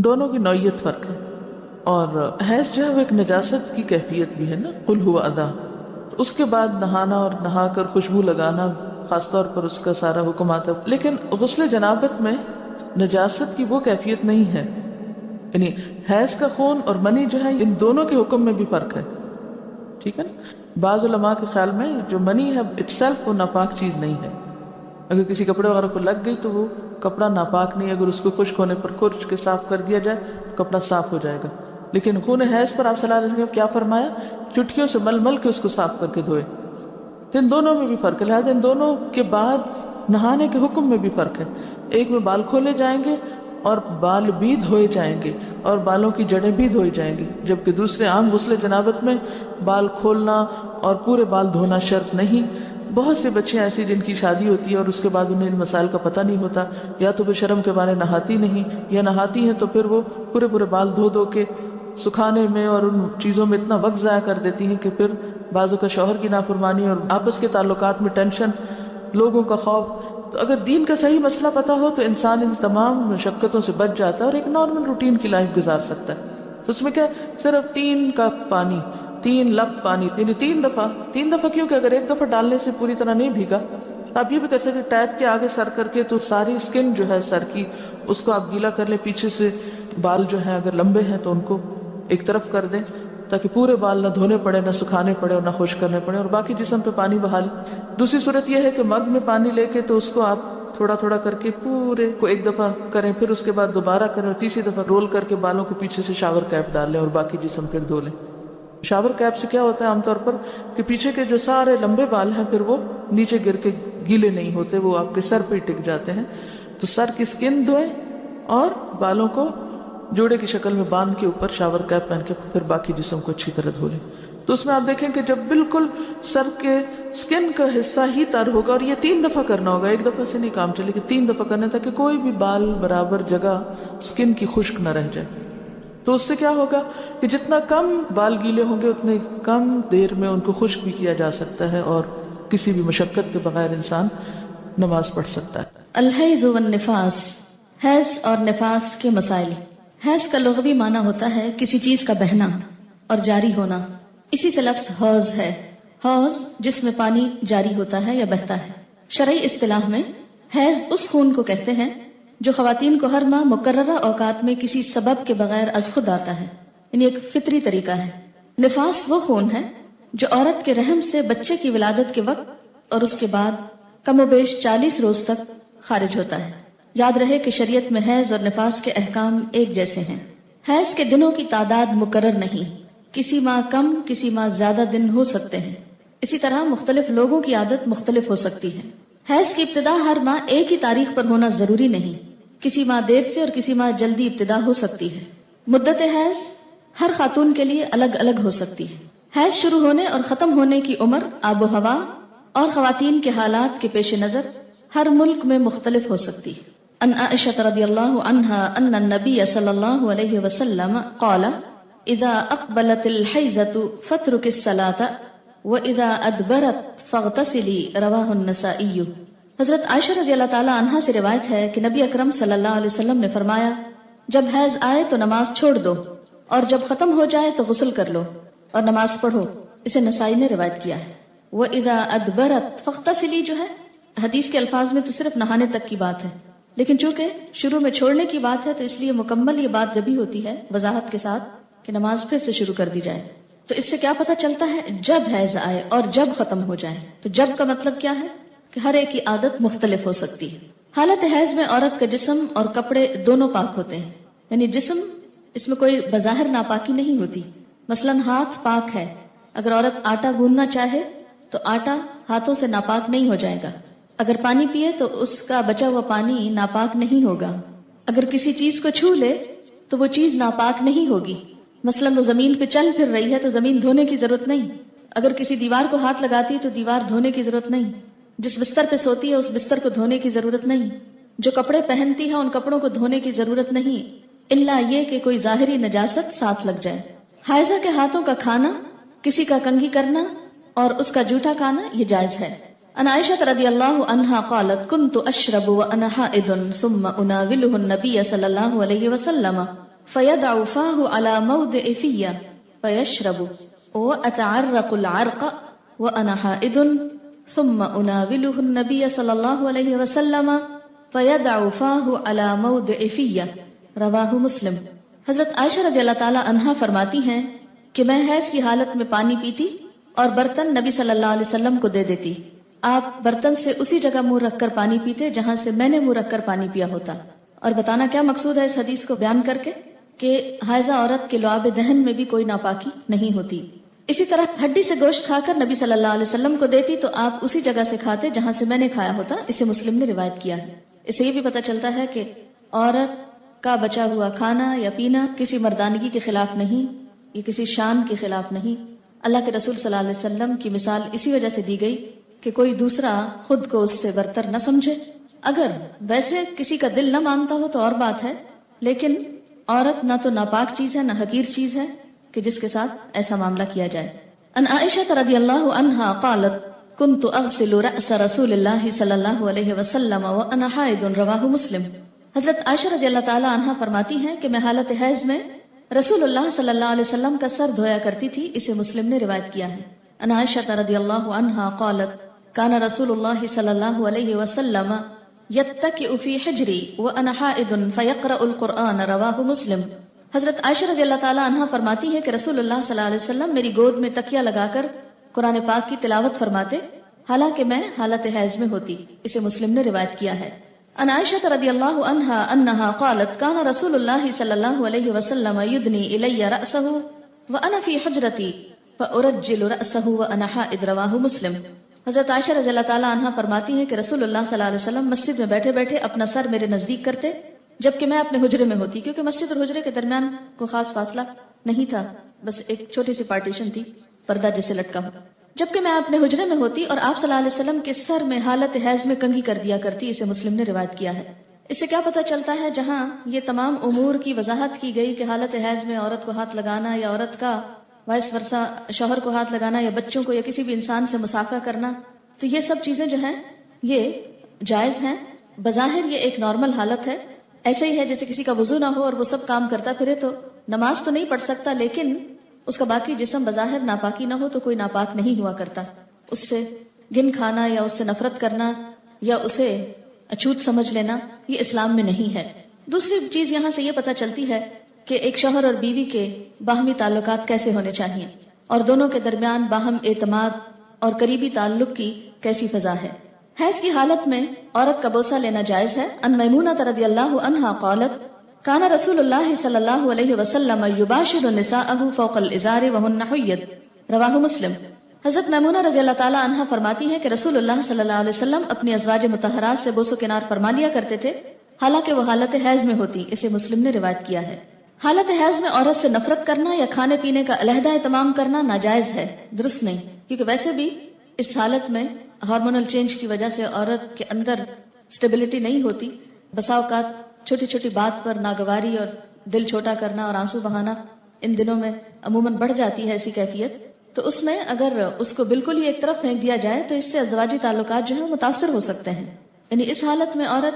دونوں کی نوعیت فرق ہے۔ اور حیض جو ہے وہ ایک نجاست کی کیفیت بھی ہے نا، قل هو اذی، اس کے بعد نہانا اور نہا کر خوشبو لگانا، خاص طور پر اس کا سارا حکم آتا ہے۔ لیکن غسل جنابت میں نجاست کی وہ کیفیت نہیں ہے، یعنی حیض کا خون اور منی جو ہے ان دونوں کے حکم میں بھی فرق ہے، ٹھیک ہے نا۔ بعض علماء کے خیال میں جو منی ہے اٹ سیلف وہ ناپاک چیز نہیں ہے، اگر کسی کپڑے وغیرہ کو لگ گئی تو وہ کپڑا ناپاک نہیں، اگر اس کو خشک ہونے پر کھرچ کے صاف کر دیا جائے تو کپڑا صاف ہو جائے گا۔ لیکن خون حیض پر آپ صلی اللہ علیہ وسلم نے کیا فرمایا؟ چٹکیوں سے مل مل کے اس کو صاف کر کے دھوئے۔ تو ان دونوں میں بھی فرق ہے، لہٰذا ان دونوں کے بعد نہانے کے حکم میں بھی فرق ہے۔ ایک میں بال کھولے جائیں گے اور بال بھی دھوئے جائیں گے اور بالوں کی جڑیں بھی دھوئی جائیں گی، جبکہ دوسرے عام غسل جنابت میں بال کھولنا اور پورے بال دھونا شرط نہیں۔ بہت سے بچے ایسی جن کی شادی ہوتی ہے اور اس کے بعد انہیں ان مسائل کا پتہ نہیں ہوتا، یا تو وہ شرم کے مارے نہاتی نہیں، یا نہاتی ہیں تو پھر وہ پورے بال دھو دھو کے سکھانے میں اور ان چیزوں میں اتنا وقت ضائع کر دیتی ہیں کہ پھر بعضوں کا شوہر کی نافرمانی اور آپس کے تعلقات میں ٹینشن، لوگوں کا خوف۔ تو اگر دین کا صحیح مسئلہ پتہ ہو تو انسان ان تمام مشقتوں سے بچ جاتا ہے اور ایک نارمل روٹین کی لائف گزار سکتا ہے۔ تو اس میں کیا، صرف 3 کپ پانی، 3 لپ پانی، یعنی 3 دفعہ کیونکہ اگر ایک دفعہ ڈالنے سے پوری طرح نہیں بھیگا، آپ یہ بھی کر سکتے ٹیپ کے آگے سر کر کے تو ساری اسکن جو ہے سر کی اس کو آپ گیلا کر لیں، پیچھے سے بال جو ہیں اگر لمبے ہیں تو ان کو ایک طرف کر دیں تاکہ پورے بال نہ دھونے پڑے، نہ سکھانے پڑے اور نہ خشک کرنے پڑے، اور باقی جسم پہ پانی بہا لیں۔ دوسری صورت یہ ہے کہ مگ میں پانی لے کے تو اس کو آپ تھوڑا تھوڑا کر کے پورے کو ایک دفعہ کریں، پھر اس کے بعد دوبارہ کریں اور تیسری دفعہ رول کر کے بالوں کو پیچھے سے شاور کیپ ڈال لیں اور باقی جسم پھر دھو لیں۔ شاور کیپ سے کیا ہوتا ہے عام طور پر کہ پیچھے کے جو سارے لمبے بال ہیں پھر وہ نیچے گر کے گیلے نہیں ہوتے، وہ آپ کے سر پہ ٹک جاتے ہیں۔ تو سر کی اسکن دھوئیں اور بالوں کو جوڑے کی شکل میں باندھ کے اوپر شاور کیپ پہن کے پھر باقی جسم کو اچھی طرح دھو لیں۔ تو اس میں آپ دیکھیں کہ جب بالکل سر کے سکن کا حصہ ہی تر ہوگا، اور یہ 3 دفعہ کرنا ہوگا، ایک دفعہ سے نہیں کام چلے گا، 3 دفعہ کرنا تاکہ کوئی بھی بال برابر جگہ سکن کی خشک نہ رہ جائے. تو اس سے کیا ہوگا کہ جتنا کم بال گیلے ہوں گے اتنے کم دیر میں ان کو خشک بھی کیا جا سکتا ہے، اور کسی بھی مشقت کے بغیر انسان نماز پڑھ سکتا ہے. الحیض والنفاس، حیض اور نفاس کے مسائل. حیض کا لغوی معنی ہوتا ہے کسی چیز کا بہنا اور جاری ہونا. اسی سے لفظ حوض ہے. حوض جس میں پانی جاری ہوتا ہے یا بہتا ہے. شرعی اصطلاح میں حیض اس خون کو کہتے ہیں جو خواتین کو ہر ماہ مقررہ اوقات میں کسی سبب کے بغیر از خود آتا ہے، یعنی ایک فطری طریقہ ہے. نفاس وہ خون ہے جو عورت کے رحم سے بچے کی ولادت کے وقت اور اس کے بعد کم و بیش 40 روز تک خارج ہوتا ہے. یاد رہے کہ شریعت میں حیض اور نفاس کے احکام ایک جیسے ہیں. حیض کے دنوں کی تعداد مقرر نہیں، کسی ماہ کم کسی ماہ زیادہ دن ہو سکتے ہیں. اسی طرح مختلف لوگوں کی عادت مختلف ہو سکتی ہے. حیض کی ابتدا ہر ماہ ایک ہی تاریخ پر ہونا ضروری نہیں، کسی ماہ دیر سے اور کسی ماہ جلدی ابتدا ہو سکتی ہے. مدت حیض ہر خاتون کے لیے الگ الگ ہو سکتی ہے. حیض شروع ہونے اور ختم ہونے کی عمر، آب و ہوا اور خواتین کے حالات کے پیش نظر ہر ملک میں مختلف ہو سکتی ہے. ان عائشہ رضی اللہ عنہا ان النبی صلی اللہ علیہ وسلم قال اذا اقبلت الحیضۃ فاترک الصلاۃ واذا ادبرت فاغتسلی. رواہ النسائی. حضرت عائشہ رضی اللہ تعالی عنہا سے روایت ہے کہ نبی اکرم صلی اللہ علیہ وسلم نے فرمایا، جب حیض آئے تو نماز چھوڑ دو، اور جب ختم ہو جائے تو غسل کر لو اور نماز پڑھو. اسے نسائی نے روایت کیا ہے. وَإِذَا أَدْبَرَتْ فَاغْتَسِلِي جو ہے حدیث کے الفاظ میں تو صرف نہانے تک کی بات ہے، لیکن چونکہ شروع میں چھوڑنے کی بات ہے تو اس لیے مکمل یہ بات جبھی ہوتی ہے وضاحت کے ساتھ کہ نماز پھر سے شروع کر دی جائے. تو اس سے کیا پتہ چلتا ہے؟ جب حیض آئے اور جب ختم ہو جائے. تو جب کا مطلب کیا ہے کہ ہر ایک کی عادت مختلف ہو سکتی ہے. حالت حیض میں عورت کا جسم اور کپڑے دونوں پاک ہوتے ہیں، یعنی جسم اس میں کوئی بظاہر ناپاکی نہیں ہوتی. مثلا ہاتھ پاک ہے، اگر عورت آٹا گوندنا چاہے تو آٹا ہاتھوں سے ناپاک نہیں ہو جائے گا. اگر پانی پیے تو اس کا بچا ہوا پانی ناپاک نہیں ہوگا. اگر کسی چیز کو چھو لے تو وہ چیز ناپاک نہیں ہوگی. مثلا وہ زمین پہ چل پھر رہی ہے تو زمین دھونے کی ضرورت نہیں. اگر کسی دیوار کو ہاتھ لگاتی ہے تو دیوار دھونے کی ضرورت نہیں. جس بستر پہ سوتی ہے اس بستر کو دھونے کی ضرورت نہیں. جو کپڑے پہنتی ہے ان کپڑوں کو دھونے کی ضرورت نہیں، الا یہ کہ کوئی ظاہری نجاست ساتھ لگ جائے. حائضہ کے ہاتھوں کا کھانا، کسی کا کنگھی کرنا اور اس کا جوٹا کھانا یہ جائز ہے. ان عائشہ رضی اللہ عنہا قالت كنت اشرب وانا حائض ثم اناوله النبي صلی اللہ علیہ وسلم فيدع فاه على موضع في فيشرب واتعرق العرق وانا حائض ثم اناوله النبي صلی اللہ علیہ وسلم فيدع فاه على موضع في. رواہ مسلم. حضرت عائشہ رضی اللہ تعالی عنہا فرماتی ہیں کہ میں حیض کی حالت میں پانی پیتی اور برتن نبی صلی اللہ علیہ وسلم کو دے دیتی. آپ برتن سے اسی جگہ منہ رکھ کر پانی پیتے جہاں سے میں نے منہ رکھ کر پانی پیا ہوتا. اور بتانا کیا مقصود ہے اس حدیث کو بیان کر کے کہ حائضہ عورت کے لعاب دہن میں بھی کوئی ناپاکی نہیں ہوتی. اسی طرح ہڈی سے گوشت کھا کر نبی صلی اللہ علیہ وسلم کو دیتی تو آپ اسی جگہ سے کھاتے جہاں سے میں نے کھایا ہوتا. اسے مسلم نے روایت کیا ہے. اس سے یہ بھی پتہ چلتا ہے کہ عورت کا بچا ہوا کھانا یا پینا کسی مردانگی کے خلاف نہیں، یہ کسی شان کے خلاف نہیں. اللہ کے رسول صلی اللہ علیہ وسلم کی مثال اسی وجہ سے دی گئی کہ کوئی دوسرا خود کو اس سے برتر نہ سمجھے. اگر ویسے کسی کا دل نہ مانتا ہو تو اور بات ہے، لیکن عورت نہ تو ناپاک چیز ہے نہ حقیر چیز ہے کہ جس کے ساتھ ایسا معاملہ کیا جائے. ان عائشہ رضی اللہ عنہا قالت كنت اغسل رأس رسول اللہ صلی اللہ علیہ وسلم وانا حائض. رواہ مسلم. حضرت عائشہ رضی اللہ تعالی عنہا فرماتی ہیں کہ میں حالت حیض میں رسول اللہ صلی اللہ علیہ وسلم کا سر دھویا کرتی تھی. اسے مسلم نے روایت کیا ہے. ان عائشہ رضی اللہ عنہا قالت كان رسول اللہ صلی اللہ علیہ وسلم يتكئ في حجری وانا حائض فيقرأ القرآن. رواہ مسلم. حضرت عائشہ رضی اللہ تعالی عنہا فرماتی ہے کہ رسول اللہ صلی اللہ علیہ وسلم میری گود میں تکیہ لگا کر قرآن پاک کی تلاوت فرماتے حالانکہ میں حالت حیض میں ہوتی. اسے مسلم نے روایت کیا ہے. ان عائشہ رضی اللہ عنہا انہا قالت كان رسول اللہ صلی اللہ علیہ وسلم يدني الي رأسه وانا في حجرتي فارجل رأسه وانا حائض. رواہ مسلم. حضرت عائشہ رضی اللہ تعالی عنہا فرماتی ہیں کہ رسول اللہ صلی اللہ علیہ وسلم مسجد میں بیٹھے بیٹھے اپنا سر میرے نزدیک کرتے جبکہ میں اپنے حجرے میں ہوتی، کیونکہ مسجد اور حجرے کے درمیان کوئی خاص فاصلہ نہیں تھا، بس ایک چھوٹی سی پارٹیشن تھی. پردہ جسے لٹکا ہو. جبکہ میں اپنے حجرے میں ہوتی اور آپ صلی اللہ علیہ وسلم کے سر میں حالت حیض میں کنگھی کر دیا کرتی. اسے مسلم نے روایت کیا ہے. اس سے کیا پتہ چلتا ہے؟ جہاں یہ تمام امور کی وضاحت کی گئی کہ حالت حیض میں عورت کو ہاتھ لگانا یا عورت کا وائس ورثہ شوہر کو ہاتھ لگانا یا بچوں کو یا کسی بھی انسان سے مصافحہ کرنا، تو یہ سب چیزیں جو ہیں یہ جائز ہیں. بظاہر یہ ایک نارمل حالت ہے. ایسے ہی ہے جیسے کسی کا وضو نہ ہو اور وہ سب کام کرتا پھرے تو نماز تو نہیں پڑھ سکتا، لیکن اس کا باقی جسم بظاہر ناپاکی نہ ہو تو کوئی ناپاک نہیں ہوا کرتا. اس سے گن کھانا یا اس سے نفرت کرنا یا اسے اچھوت سمجھ لینا یہ اسلام میں نہیں ہے. دوسری چیز یہاں سے یہ پتہ چلتی ہے کہ ایک شوہر اور بیوی کے باہمی تعلقات کیسے ہونے چاہیے اور دونوں کے درمیان باہم اعتماد اور قریبی تعلق کی کیسی فضا ہے. حیض کی حالت میں عورت کا بوسہ لینا جائز ہے. ان میمونہ رضی اللہ عنہا قالت کان رسول اللہ صلی اللہ علیہ وسلم یباشر نساءه فوق الازار وهن حید، رواہ مسلم. حضرت میمونہ رضی اللہ تعالی عنہا فرماتی ہیں کہ رسول اللہ صلی اللہ علیہ وسلم اپنی ازواج مطہرات سے بوس و کنار فرما لیا کرتے تھے حالانکہ وہ حالت حیض میں ہوتی. اسے مسلم نے روایت کیا ہے. حالت حیض میں عورت سے نفرت کرنا یا کھانے پینے کا علیحدہ اہتمام کرنا ناجائز ہے، درست نہیں. کیونکہ ویسے بھی اس حالت میں ہارمونل چینج کی وجہ سے عورت کے اندر سٹیبلٹی نہیں ہوتی. بسا اوقات چھوٹی چھوٹی بات پر ناگواری اور دل چھوٹا کرنا اور آنسو بہانا ان دنوں میں عموماً بڑھ جاتی ہے ایسی کیفیت. تو اس میں اگر اس کو بالکل ہی ایک طرف پھینک دیا جائے تو اس سے ازدواجی تعلقات جو ہیں متاثر ہو سکتے ہیں. یعنی اس حالت میں عورت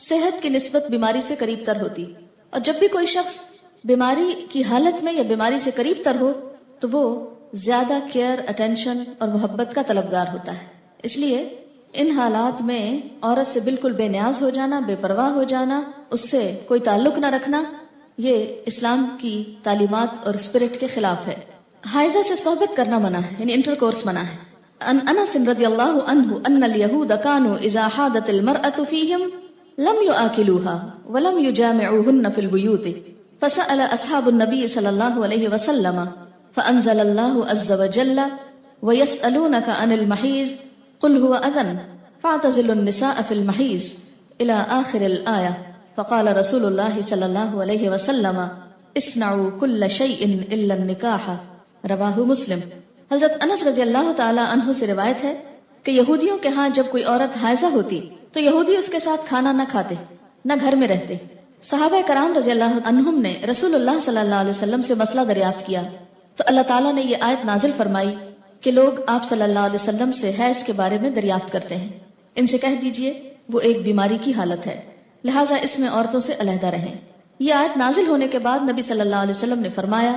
صحت کی نسبت بیماری سے قریب تر ہوتی. اور جب بھی کوئی شخص بیماری کی حالت میں یا بیماری سے قریب تر ہو تو وہ زیادہ کیئر، اٹینشن اور محبت کا طلبگار ہوتا ہے. اس لیے ان حالات میں عورت سے بالکل بے نیاز ہو جانا، بے پرواہ ہو جانا، اس سے کوئی تعلق نہ رکھنا، یہ اسلام کی تعلیمات اور اسپرٹ کے خلاف ہے. حائضہ سے صحبت کرنا منع ہے، یعنی انٹر کورس منع ہے. ان انس رضی اللہ عنہ ان اليہود كانوا اذا حاضت المرأة فيهم لم يآكلوها ولم يجامعوهن في البيوت فسأل اصحاب النبي صلی اللہ علیہ وسلم فانزل اللہ عز وجل ويسألونك عن المحيض قل هو اذن فاعتزلوا النساء في المحيض الى آخر الآية فقال رسول اللہ صلی اللہ علیہ وسلم اصنعوا كل شيء الا النکاح، رواہ مسلم. حضرت انس رضی اللہ تعالی عنہ سے روایت ہے کہ یہودیوں کے ہاں جب کوئی عورت حائضہ ہوتی تو یہودی اس کے ساتھ کھانا نہ کھاتے، نہ گھر میں رہتے. صحابہ کرام رضی اللہ عنہم نے رسول اللہ صلی اللہ علیہ وسلم سے مسئلہ دریافت کیا تو اللہ تعالیٰ نے یہ آیت نازل فرمائی کہ لوگ آپ صلی اللہ علیہ وسلم سے حیض کے بارے میں دریافت کرتے ہیں، ان سے کہہ دیجئے وہ ایک بیماری کی حالت ہے، لہٰذا اس میں عورتوں سے علیحدہ رہیں. یہ آیت نازل ہونے کے بعد نبی صلی اللہ علیہ وسلم نے فرمایا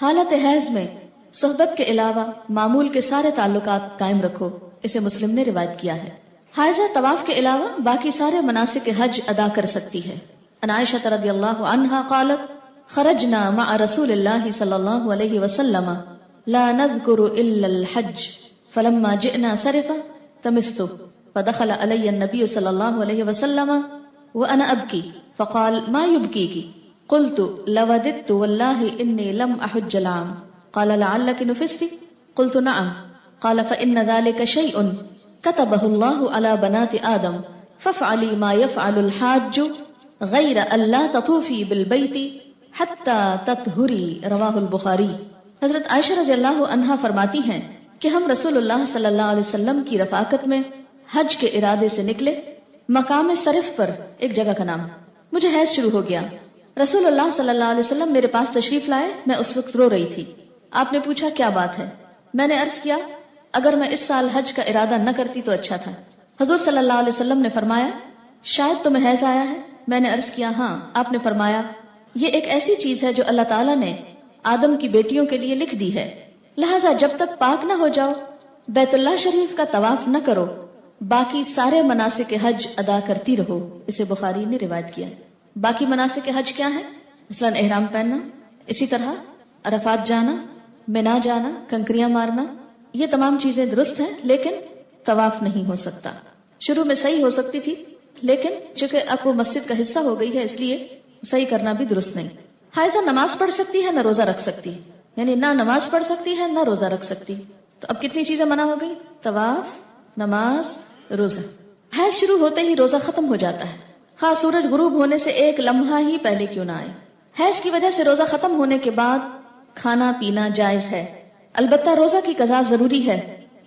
حالت حیض میں صحبت کے علاوہ معمول کے سارے تعلقات قائم رکھو. اسے مسلم نے روایت کیا ہے. حائضہ طواف کے علاوہ باقی سارے مناسک حج ادا کر سکتی ہے. عن عائشہ رضی اللہ عنہا قالت خرجنا مع رسول اللہ صلی اللہ علیہ وسلم لا نذكر الا الحج فلما جئنا صرفا تمست فدخل علی النبی صلی اللہ علیہ وسلم وانا ابکی فقال ما يبكيك قلت لوددت والله اني لم احج العام قال لعلك نفست قلت نعم قال فإن ذلك شيء كتبه الله على بنات آدم فافعلي ما يفعل الحاج غير ألا تطوفي بالبيت حتى تطهري، رواہ البخاری. حضرت عائشہ رضی اللہ عنہا فرماتی ہیں کہ ہم رسول اللہ صلی اللہ علیہ وسلم کی رفاقت میں حج کے ارادے سے نکلے. مقام صرف پر ایک جگہ کا نام. مجھے حیض شروع ہو گیا. رسول اللہ صلی اللہ علیہ وسلم میرے پاس تشریف لائے. میں اس وقت رو رہی تھی. آپ نے پوچھا کیا بات ہے؟ میں نے عرض کیا اگر میں اس سال حج کا ارادہ نہ کرتی تو اچھا تھا. حضور صلی اللہ علیہ وسلم نے فرمایا شاید تمہیں حیض آیا ہے؟ میں نے عرض کیا ہاں. آپ نے فرمایا یہ ایک ایسی چیز ہے جو اللہ تعالیٰ نے آدم کی بیٹیوں کے لیے لکھ دی ہے، لہٰذا جب تک پاک نہ ہو جاؤ بیت اللہ شریف کا طواف نہ کرو، باقی سارے مناسک حج ادا کرتی رہو. اسے بخاری نے روایت کیا. باقی مناسک حج کیا ہے؟ مثلاً احرام پہننا، اسی طرح عرفات جانا، منا جانا، کنکریاں مارنا، یہ تمام چیزیں درست ہیں لیکن طواف نہیں ہو سکتا. شروع میں صحیح ہو سکتی تھی لیکن چونکہ اب وہ مسجد کا حصہ ہو گئی ہے اس لیے صحیح کرنا بھی درست نہیں. حائضہ نماز پڑھ سکتی ہے نہ روزہ رکھ سکتی، یعنی نہ نماز پڑھ سکتی ہے نہ روزہ رکھ سکتی. تو اب کتنی چیزیں منع ہو گئی؟ طواف، نماز، روزہ. حیض شروع ہوتے ہی روزہ ختم ہو جاتا ہے، خاص سورج غروب ہونے سے ایک لمحہ ہی پہلے کیوں نہ آئے. حیض کی وجہ سے روزہ ختم ہونے کے بعد کھانا پینا جائز ہے البتہ روزہ کی قضا ضروری ہے.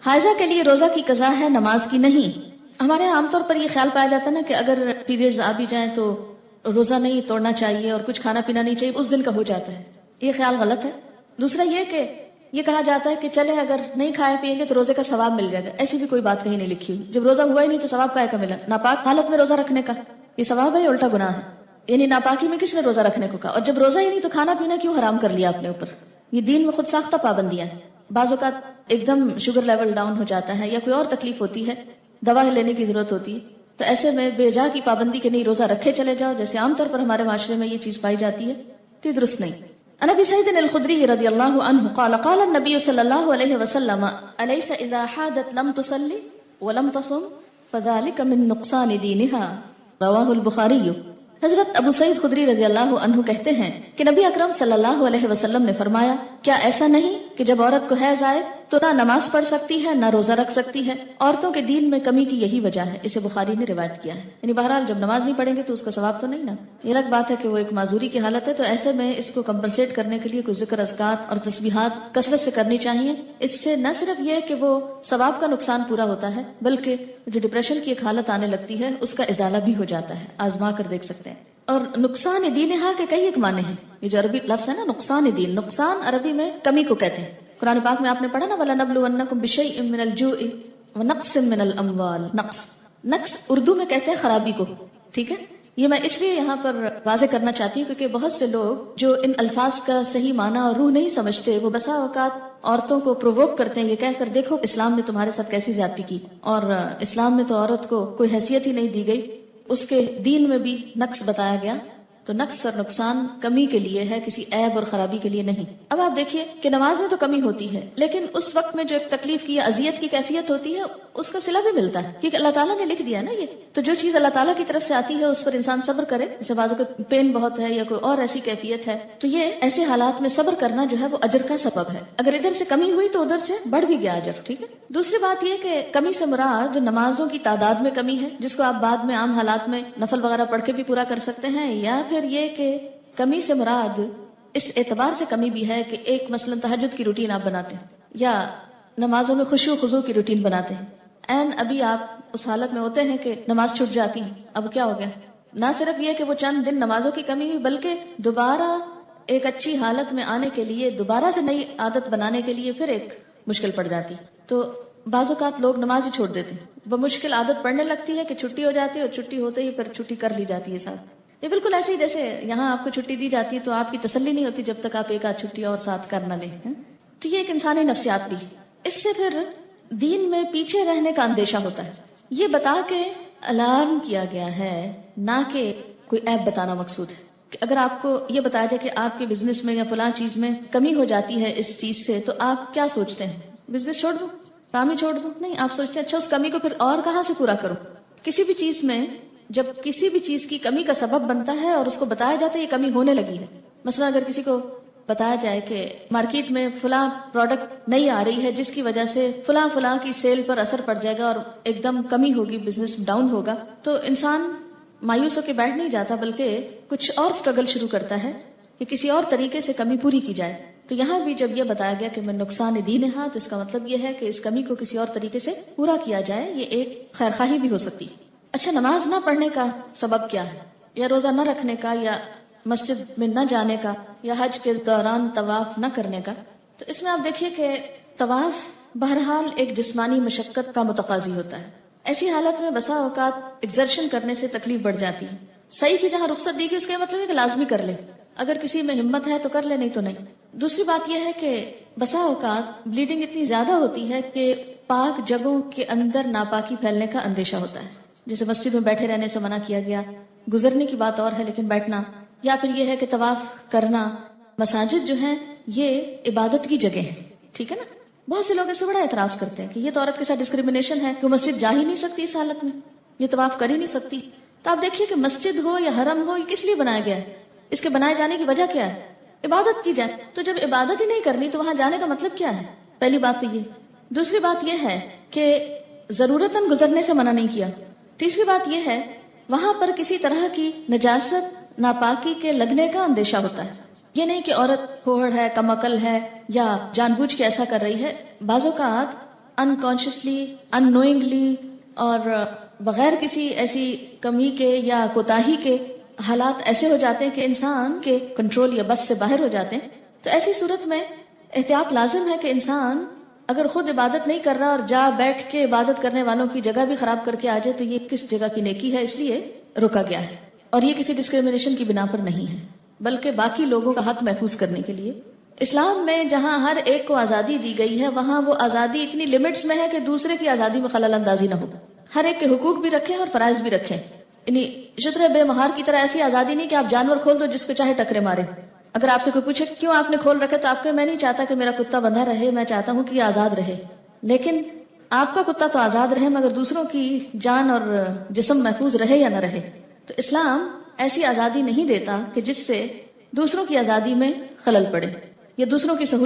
حائضہ کے لیے روزہ کی قضا ہے، نماز کی نہیں. ہمارے یہاں عام طور پر یہ خیال پایا جاتا ہے نا کہ اگر پیریڈز آ بھی جائیں تو روزہ نہیں توڑنا چاہیے اور کچھ کھانا پینا نہیں چاہیے، اس دن کا ہو جاتا ہے. یہ خیال غلط ہے. دوسرا یہ کہ یہ کہا جاتا ہے کہ چلے اگر نہیں کھائے پیئیں گے تو روزے کا ثواب مل جائے گا. ایسی بھی کوئی بات کہیں نہیں لکھی ہوئی. جب روزہ ہوا ہی نہیں تو ثواب کائے کا ملا؟ ناپاک حالت میں روزہ رکھنے کا یہ ثواب ہے یا الٹا گناہ ہے؟ یعنی ناپاکی میں کس نے روزہ رکھنے کو کہا؟ اور جب روزہ ہی نہیں تو کھانا پینا کیوں حرام کر لیا اپنے اوپر؟ یہ دین میں خود ساختہ پابندیاں ہیں. بعض اوقات ایک دم شوگر لیول ڈاؤن ہو جاتا ہے یا کوئی اور تکلیف ہوتی ہے، دوا لینے کی ضرورت ہوتی ہے، تو ایسے میں بے جا کی پابندی کے نہیں روزہ رکھے چلے جاؤ جیسے عام طور پر ہمارے معاشرے میں یہ چیز پائی جاتی ہے، تو یہ درست نہیں. عن ابی سعید الخدری رضی اللہ عنہ قال قال النبی صلی اللہ علیہ وسلم الیس اذا حادت لم تصلی ولم تصم فذلك من نقصان دینها رواہ البخاری. حضرت ابو سعید خدری رضی اللہ عنہ کہتے ہیں کہ نبی اکرم صلی اللہ علیہ وسلم نے فرمایا، کیا ایسا نہیں کہ جب عورت کو حیض آئے تو نہ نماز پڑھ سکتی ہے نہ روزہ رکھ سکتی ہے؟ عورتوں کے دین میں کمی کی یہی وجہ ہے. اسے بخاری نے روایت کیا ہے. یعنی بہرحال جب نماز نہیں پڑھیں گے تو اس کا ثواب تو نہیں نا. یہ الگ بات ہے کہ وہ ایک معذوری کی حالت ہے، تو ایسے میں اس کو کمپنسیٹ کرنے کے لیے کوئی ذکر اذکار اور تسبیحات کثرت سے کرنی چاہیے. اس سے نہ صرف یہ کہ وہ ثواب کا نقصان پورا ہوتا ہے بلکہ جو ڈپریشن کی ایک حالت آنے لگتی ہے اس کا ازالہ بھی ہو جاتا ہے. آزما کر دیکھ سکتے ہیں. اور نقصان دینہا کے کئی ایک معنی ہیں. یہ جو عربی لفظ ہے نا نقصان دین، نقصان عربی میں کمی کو کہتے ہیں. قرآن پاک میں آپ نے پڑھا نا وَلَنَبْلُوَنَّكُمْ بِشَيْءٍ مِّنَ الْجُوعِ وَنَقْصٍ مِّنَ الْأَمْوَالِ. نقص اردو میں کہتے ہیں خرابی کو. ٹھیک ہے، یہ میں اس لیے یہاں پر واضح کرنا چاہتی ہوں کیونکہ بہت سے لوگ جو ان الفاظ کا صحیح معنی اور روح نہیں سمجھتے، وہ بسا اوقات عورتوں کو پرووک کرتے ہیں یہ کہہ کر دیکھو اسلام نے تمہارے ساتھ کیسی زیادتی کی، اور اسلام میں تو عورت کو کوئی حیثیت ہی نہیں دی گئی، اس کے دین میں بھی نقص بتایا گیا. تو نقص اور نقصان کمی کے لیے ہے، کسی عیب اور خرابی کے لیے نہیں. اب آپ دیکھیے کہ نماز میں تو کمی ہوتی ہے، لیکن اس وقت میں جو ایک تکلیف کی اذیت کی کیفیت ہوتی ہے اس کا صلہ بھی ملتا ہے، کیونکہ اللہ تعالیٰ نے لکھ دیا ہے نا یہ. تو جو چیز اللہ تعالیٰ کی طرف سے آتی ہے اس پر انسان صبر کرے. جیسے بازو کا پین بہت ہے یا کوئی اور ایسی کیفیت ہے، تو یہ ایسے حالات میں صبر کرنا جو ہے وہ اجر کا سبب ہے. اگر ادھر سے کمی ہوئی تو ادھر سے بڑھ بھی گیا اجر. ٹھیک ہے. دوسری بات یہ کہ کمی سے مراد نمازوں کی تعداد میں کمی ہے، جس کو آپ بعد میں عام حالات میں نفل وغیرہ پڑھ کے بھی پورا کر سکتے ہیں، یا پھر یہ کہ کمی سے مراد اس اعتبار سے کمی بھی ہے کہ ایک مثلا تہجد کی روٹین آپ بناتے ہیں یا نمازوں میں خشوع و خضوع کی روٹین بناتے ہیں، این ابھی آپ اس حالت میں ہوتے ہیں کہ نماز چھوٹ جاتی ہے. اب کیا ہو گیا؟ نہ صرف یہ کہ وہ چند دن نمازوں کی کمی ہوئی بلکہ دوبارہ ایک اچھی حالت میں آنے کے لیے، دوبارہ سے نئی عادت بنانے کے لیے پھر ایک مشکل پڑ جاتی. تو بعض اوقات لوگ نماز ہی چھوڑ دیتے ہیں، بمشکل عادت پڑنے لگتی ہے کہ چھٹی ہو جاتی ہے اور چھٹی ہوتے ہی پھر چھٹی کر لی جاتی ہے ساتھ. یہ بالکل ایسے ہی جیسے یہاں آپ کو چھٹی دی جاتی ہے تو آپ کی تسلی نہیں ہوتی جب تک آپ ایک آدھ چھٹی اور ساتھ کر نہ لیں. تو یہ ایک انسانی نفسیات بھی. اس سے پھر دین میں پیچھے رہنے کا اندیشہ ہوتا ہے. یہ بتا کے الارم کیا گیا ہے، نہ کہ کوئی عیب بتانا مقصود ہے. کہ اگر آپ کو یہ بتایا جائے کہ آپ کے بزنس میں یا فلاں چیز میں کمی ہو جاتی ہے اس چیز سے، تو آپ کیا سوچتے ہیں؟ بزنس چھوڑ دوں، کام ہی چھوڑ دوں؟ نہیں، آپ سوچتے ہیں اچھا اس کمی کو پھر اور کہاں سے پورا کروں. کسی بھی چیز میں جب کسی بھی چیز کی کمی کا سبب بنتا ہے اور اس کو بتایا جاتا ہے یہ کمی ہونے لگی ہے. مثلا اگر کسی کو بتایا جائے کہ مارکیٹ میں فلاں پروڈکٹ نہیں آ رہی ہے جس کی وجہ سے فلاں کی سیل پر اثر پڑ جائے گا اور ایک دم کمی ہوگی، بزنس ڈاؤن ہوگا، تو انسان مایوس ہو کے بیٹھ نہیں جاتا بلکہ کچھ اور سٹرگل شروع کرتا ہے کہ کسی اور طریقے سے کمی پوری کی جائے. تو یہاں بھی جب یہ بتایا گیا کہ میں نقصان دینہا، تو اس کا مطلب یہ ہے کہ اس کمی کو کسی اور طریقے سے پورا کیا جائے. یہ ایک خیرخواہی بھی ہو سکتی. اچھا، نماز نہ پڑھنے کا سبب کیا ہے؟ یا روزہ نہ رکھنے کا، یا مسجد میں نہ جانے کا، یا حج کے دوران طواف نہ کرنے کا؟ تو اس میں آپ دیکھیے کہ طواف بہرحال ایک جسمانی مشقت کا متقاضی ہوتا ہے. ایسی حالت میں بسا اوقات ایگزرشن کرنے سے تکلیف بڑھ جاتی ہے. صحیح کی جہاں رخصت دی گئی اس کا مطلب ہے کہ لازمی کر لے، اگر کسی میں ہمت ہے تو کر لے، نہیں تو نہیں. دوسری بات یہ ہے کہ بسا اوقات بلیڈنگ اتنی زیادہ ہوتی ہے کہ پاک جگہوں کے اندر ناپاکی پھیلنے کا اندیشہ ہوتا ہے. جیسے مسجد میں بیٹھے رہنے سے منع کیا گیا، گزرنے کی بات اور ہے لیکن بیٹھنا، یا پھر یہ ہے کہ طواف کرنا. مساجد جو ہیں یہ عبادت کی جگہ ہیں، ٹھیک ہے نا. بہت سے لوگ اس سے بڑا اعتراض کرتے ہیں کہ یہ تو عورت کے ساتھ ڈسکریمنیشن ہے کہ مسجد جا ہی نہیں سکتی اس حالت میں، یہ طواف کر ہی نہیں سکتی. تو آپ دیکھیے کہ مسجد ہو یا حرم ہو، یہ کس لیے بنایا گیا ہے؟ اس کے بنائے جانے کی وجہ کیا ہے؟ عبادت کی جائے. تو جب عبادت ہی نہیں کرنی تو وہاں جانے کا مطلب کیا ہے؟ پہلی بات تو یہ. دوسری بات یہ ہے کہ ضرورتاً گزرنے سے منع نہیں کیا. تیسری بات یہ ہے وہاں پر کسی طرح کی نجاست ناپاکی کے لگنے کا اندیشہ ہوتا ہے. یہ نہیں کہ عورت پھوڑ ہے، کم عقل ہے یا جان بوجھ کے ایسا کر رہی ہے. بعض اوقات انکانشیسلی، ان نوئنگلی اور بغیر کسی ایسی کمی کے یا کوتاہی کے حالات ایسے ہو جاتے ہیں کہ انسان کے کنٹرول یا بس سے باہر ہو جاتے ہیں. تو ایسی صورت میں احتیاط لازم ہے کہ انسان اگر خود عبادت نہیں کر رہا اور جا بیٹھ کے عبادت کرنے والوں کی جگہ بھی خراب کر کے آ جائے تو یہ کس جگہ کی نیکی ہے، اس لیے روکا گیا ہے. اور یہ کسی ڈسکریمنیشن کی بنا پر نہیں ہے، بلکہ باقی لوگوں کا حق محفوظ کرنے کے لیے. اسلام میں جہاں ہر ایک کو آزادی دی گئی ہے وہاں وہ آزادی اتنی لمٹس میں ہے کہ دوسرے کی آزادی میں خلل اندازی نہ ہو. ہر ایک کے حقوق بھی رکھیں اور فرائض بھی رکھیں. یعنی شتر بے مہار کی طرح ایسی آزادی نہیں کہ آپ جانور کھول دو جس کو چاہے ٹکرے مارے. اگر آپ سے کوئی پوچھے کیوں آپ نے کھول رکھے تو آپ کو میں نہیں چاہتا کہ میرا کتا بندھا رہے، میں چاہتا ہوں کہ یہ آزاد رہے. لیکن آپ کا کتا تو آزاد رہے مگر دوسروں کی جان اور جسم محفوظ رہے یا نہ رہے. تو اسلام ایسی آزادی نہیں دیتا کہ جس سے دوسروں کی آزادی میں خلل پڑے یا دوسروں کی سہولت